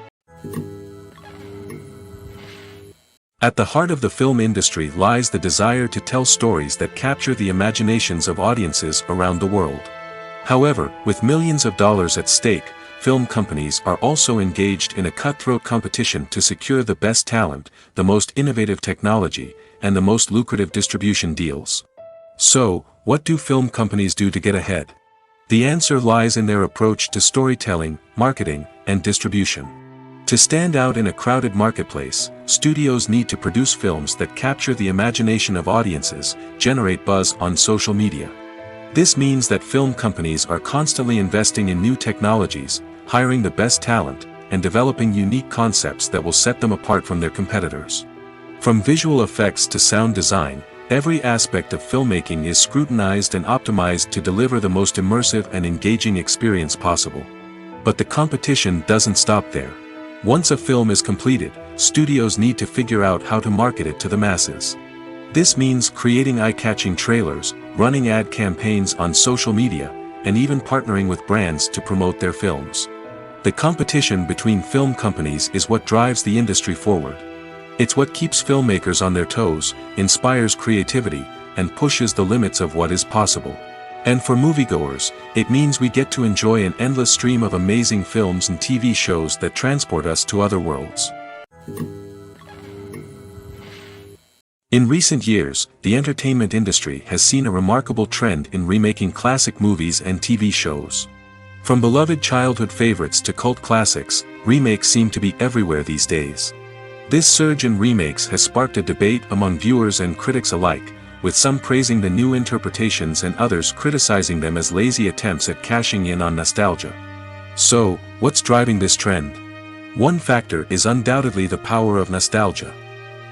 At the heart of the film industry lies the desire to tell stories that capture the imaginations of audiences around the world. However, with millions of dollars at stake, film companies are also engaged in a cutthroat competition to secure the best talent, the most innovative technology, and the most lucrative distribution deals. So, what do film companies do to get ahead? The answer lies in their approach to storytelling, marketing, and distribution. To stand out in a crowded marketplace, studios need to produce films that capture the imagination of audiences, generate buzz on social media. This means that film companies are constantly investing in new technologies, hiring the best talent, and developing unique concepts that will set them apart from their competitors. From visual effects to sound design, every aspect of filmmaking is scrutinized and optimized to deliver the most immersive and engaging experience possible. But the competition doesn't stop there. Once a film is completed, studios need to figure out how to market it to the masses. This means creating eye-catching trailers, running ad campaigns on social media, and even partnering with brands to promote their films. The competition between film companies is what drives the industry forward. It's what keeps filmmakers on their toes, inspires creativity, and pushes the limits of what is possible. And for moviegoers, it means we get to enjoy an endless stream of amazing films and TV shows that transport us to other worlds. In recent years, the entertainment industry has seen a remarkable trend in remaking classic movies and TV shows. From beloved childhood favorites to cult classics, remakes seem to be everywhere these days. This surge in remakes has sparked a debate among viewers and critics alike, with some praising the new interpretations and others criticizing them as lazy attempts at cashing in on nostalgia. So, what's driving this trend? One factor is undoubtedly the power of nostalgia.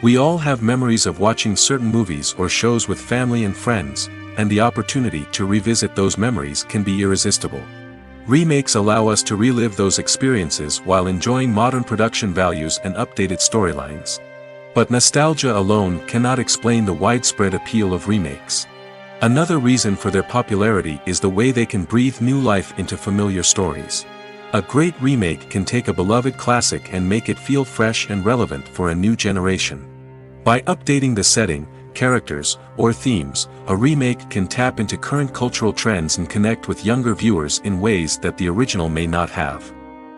We all have memories of watching certain movies or shows with family and friends, and the opportunity to revisit those memories can be irresistible. Remakes allow us to relive those experiences while enjoying modern production values and updated storylines. But nostalgia alone cannot explain the widespread appeal of remakes. Another reason for their popularity is the way they can breathe new life into familiar stories. A great remake can take a beloved classic and make it feel fresh and relevant for a new generation. By updating the setting, characters, or themes, a remake can tap into current cultural trends and connect with younger viewers in ways that the original may not have.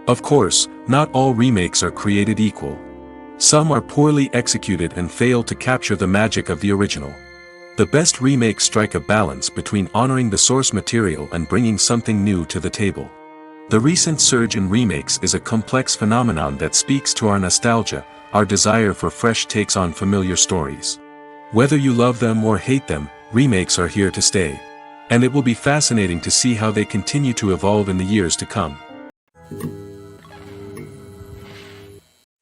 Of course, not all remakes are created equal. Some are poorly executed and fail to capture the magic of the original. The best remakes strike a balance between honoring the source material and bringing something new to the table. The recent surge in remakes is a complex phenomenon that speaks to our nostalgia, our desire for fresh takes on familiar stories. Whether you love them or hate them, remakes are here to stay. And it will be fascinating to see how they continue to evolve in the years to come.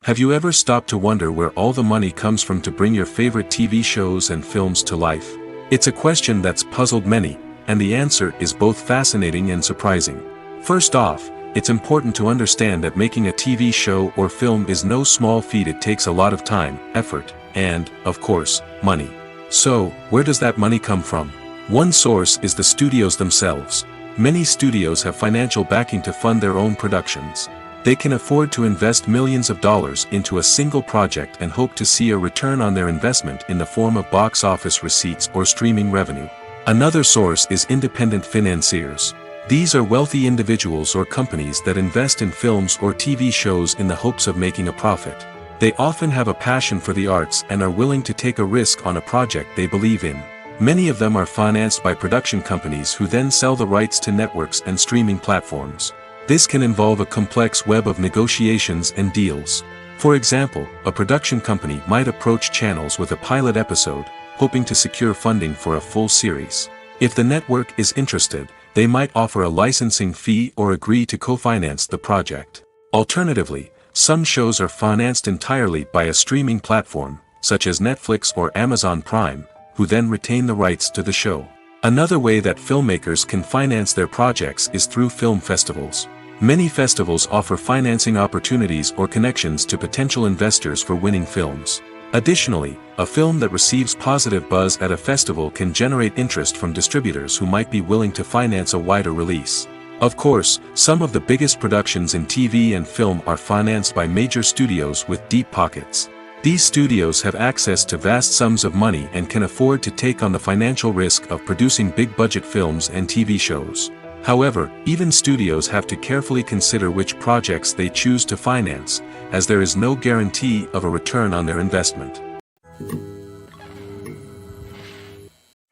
Have you ever stopped to wonder where all the money comes from to bring your favorite TV shows and films to life? It's a question that's puzzled many, and the answer is both fascinating and surprising. First off, it's important to understand that making a TV show or film is no small feat. It takes a lot of time, effort, and, of course, money. So, where does that money come from? One source is the studios themselves. Many studios have financial backing to fund their own productions. They can afford to invest millions of dollars into a single project and hope to see a return on their investment in the form of box office receipts or streaming revenue. Another source is independent financiers. These are wealthy individuals or companies that invest in films or TV shows in the hopes of making a profit. They often have a passion for the arts and are willing to take a risk on a project they believe in. Many of them are financed by production companies who then sell the rights to networks and streaming platforms. This can involve a complex web of negotiations and deals. For example, a production company might approach channels with a pilot episode, hoping to secure funding for a full series. If the network is interested, they might offer a licensing fee or agree to co-finance the project. Alternatively, some shows are financed entirely by a streaming platform, such as Netflix or Amazon Prime, who then retain the rights to the show. Another way that filmmakers can finance their projects is through film festivals. Many festivals offer financing opportunities or connections to potential investors for winning films. Additionally, a film that receives positive buzz at a festival can generate interest from distributors who might be willing to finance a wider release. Of course, some of the biggest productions in TV and film are financed by major studios with deep pockets. These studios have access to vast sums of money and can afford to take on the financial risk of producing big-budget films and TV shows. However, even studios have to carefully consider which projects they choose to finance, as there is no guarantee of a return on their investment.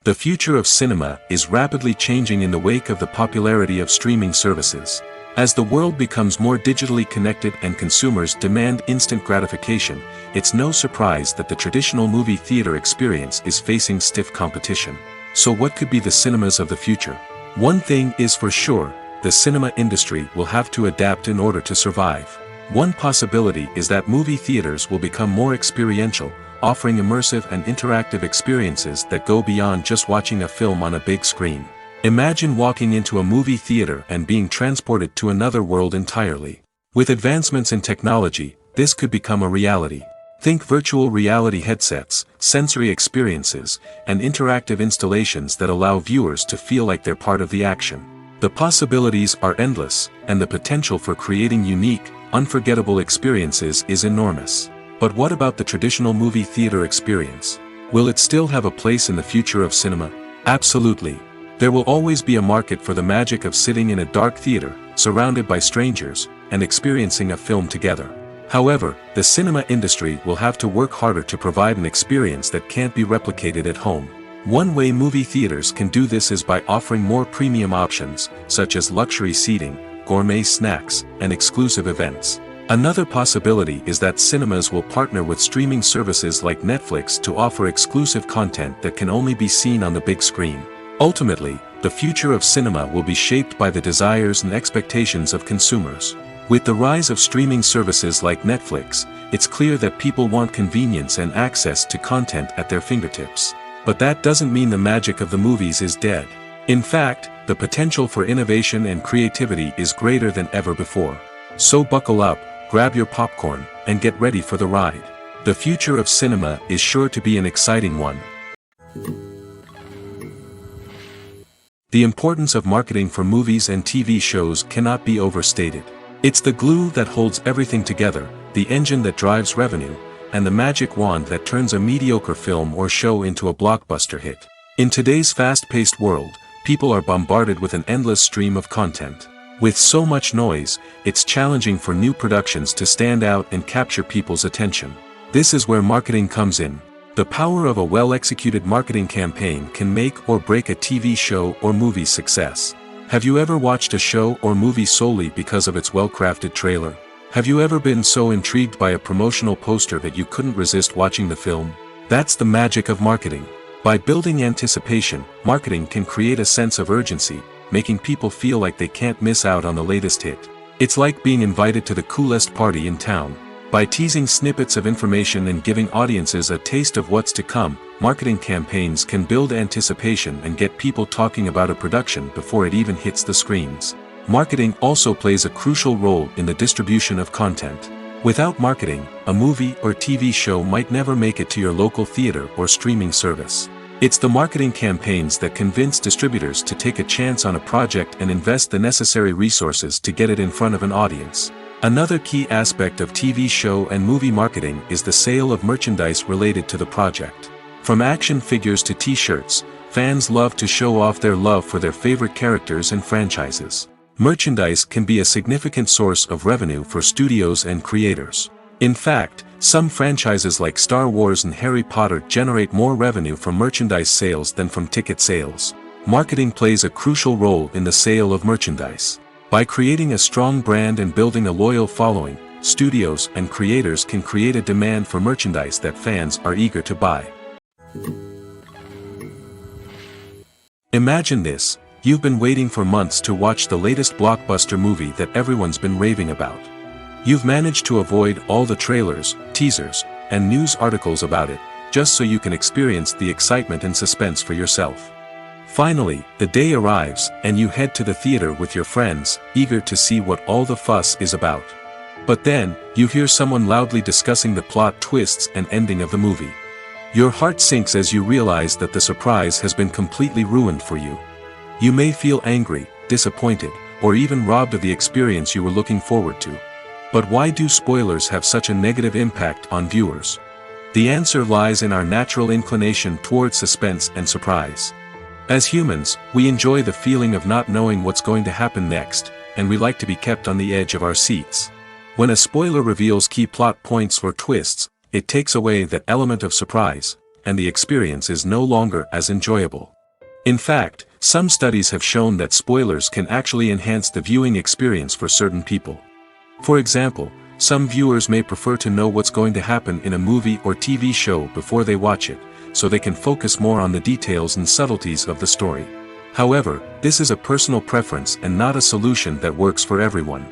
The future of cinema is rapidly changing in the wake of the popularity of streaming services. As the world becomes more digitally connected and consumers demand instant gratification, it's no surprise that the traditional movie theater experience is facing stiff competition. So what could be the cinemas of the future? One thing is for sure, the cinema industry will have to adapt in order to survive. One possibility is that movie theaters will become more experiential, offering immersive and interactive experiences that go beyond just watching a film on a big screen. Imagine walking into a movie theater and being transported to another world entirely. With advancements in technology, this could become a reality. Think virtual reality headsets, sensory experiences, and interactive installations that allow viewers to feel like they're part of the action. The possibilities are endless, and the potential for creating unique, unforgettable experiences is enormous. But what about the traditional movie theater experience? Will it still have a place in the future of cinema? Absolutely. There will always be a market for the magic of sitting in a dark theater, surrounded by strangers, and experiencing a film together. However, the cinema industry will have to work harder to provide an experience that can't be replicated at home. One way movie theaters can do this is by offering more premium options, such as luxury seating, gourmet snacks, and exclusive events. Another possibility is that cinemas will partner with streaming services like Netflix to offer exclusive content that can only be seen on the big screen. Ultimately, the future of cinema will be shaped by the desires and expectations of consumers. With the rise of streaming services like Netflix, it's clear that people want convenience and access to content at their fingertips. But that doesn't mean the magic of the movies is dead. In fact, the potential for innovation and creativity is greater than ever before. So buckle up, grab your popcorn, and get ready for the ride. The future of cinema is sure to be an exciting one. The importance of marketing for movies and TV shows cannot be overstated. It's the glue that holds everything together, the engine that drives revenue, and the magic wand that turns a mediocre film or show into a blockbuster hit. In today's fast-paced world, people are bombarded with an endless stream of content. With so much noise, it's challenging for new productions to stand out and capture people's attention. This is where marketing comes in. The power of a well-executed marketing campaign can make or break a TV show or movie's success. Have you ever watched a show or movie solely because of its well-crafted trailer? Have you ever been so intrigued by a promotional poster that you couldn't resist watching the film? That's the magic of marketing. By building anticipation, marketing can create a sense of urgency, making people feel like they can't miss out on the latest hit. It's like being invited to the coolest party in town. By teasing snippets of information and giving audiences a taste of what's to come, marketing campaigns can build anticipation and get people talking about a production before it even hits the screens. Marketing also plays a crucial role in the distribution of content. Without marketing, a movie or TV show might never make it to your local theater or streaming service. It's the marketing campaigns that convince distributors to take a chance on a project and invest the necessary resources to get it in front of an audience. Another key aspect of TV show and movie marketing is the sale of merchandise related to the project. From action figures to t-shirts, fans love to show off their love for their favorite characters and franchises. Merchandise can be a significant source of revenue for studios and creators. In fact, some franchises like Star Wars and Harry Potter generate more revenue from merchandise sales than from ticket sales. Marketing plays a crucial role in the sale of merchandise. By creating a strong brand and building a loyal following, studios and creators can create a demand for merchandise that fans are eager to buy. Imagine this: you've been waiting for months to watch the latest blockbuster movie that everyone's been raving about. You've managed to avoid all the trailers, teasers, and news articles about it, just so you can experience the excitement and suspense for yourself. Finally, the day arrives, and you head to the theater with your friends, eager to see what all the fuss is about. But then, you hear someone loudly discussing the plot twists and ending of the movie. Your heart sinks as you realize that the surprise has been completely ruined for you. You may feel angry, disappointed, or even robbed of the experience you were looking forward to. But why do spoilers have such a negative impact on viewers? The answer lies in our natural inclination toward suspense and surprise. As humans, we enjoy the feeling of not knowing what's going to happen next, and we like to be kept on the edge of our seats. When a spoiler reveals key plot points or twists, it takes away that element of surprise, and the experience is no longer as enjoyable. In fact, some studies have shown that spoilers can actually enhance the viewing experience for certain people. For example, some viewers may prefer to know what's going to happen in a movie or TV show before they watch it, so they can focus more on the details and subtleties of the story. However, this is a personal preference and not a solution that works for everyone.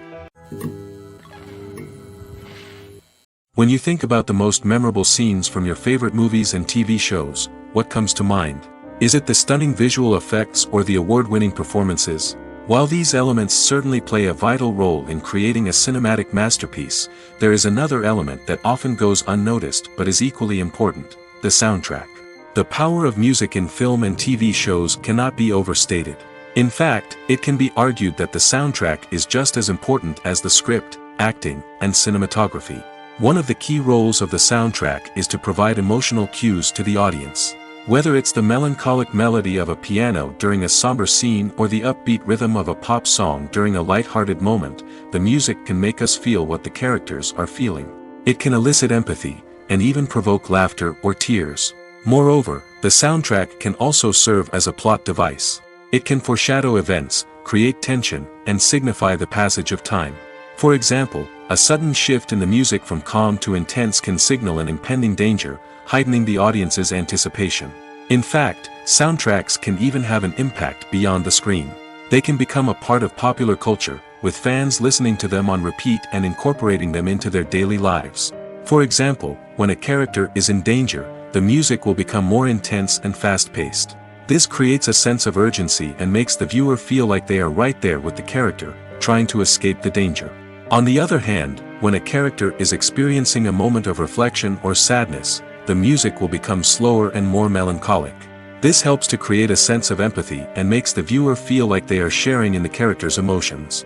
When you think about the most memorable scenes from your favorite movies and TV shows, what comes to mind? Is it the stunning visual effects or the award-winning performances? While these elements certainly play a vital role in creating a cinematic masterpiece, there is another element that often goes unnoticed but is equally important: the soundtrack. The power of music in film and TV shows cannot be overstated. In fact, it can be argued that the soundtrack is just as important as the script, acting, and cinematography. One of the key roles of the soundtrack is to provide emotional cues to the audience. Whether it's the melancholic melody of a piano during a somber scene or the upbeat rhythm of a pop song during a light-hearted moment, the music can make us feel what the characters are feeling. It can elicit empathy, and even provoke laughter or tears. Moreover, the soundtrack can also serve as a plot device. It can foreshadow events, create tension, and signify the passage of time. For example, a sudden shift in the music from calm to intense can signal an impending danger, heightening the audience's anticipation. In fact, soundtracks can even have an impact beyond the screen. They can become a part of popular culture, with fans listening to them on repeat and incorporating them into their daily lives. For example, when a character is in danger, the music will become more intense and fast-paced. This creates a sense of urgency and makes the viewer feel like they are right there with the character, trying to escape the danger. On the other hand, when a character is experiencing a moment of reflection or sadness, the music will become slower and more melancholic. This helps to create a sense of empathy and makes the viewer feel like they are sharing in the character's emotions.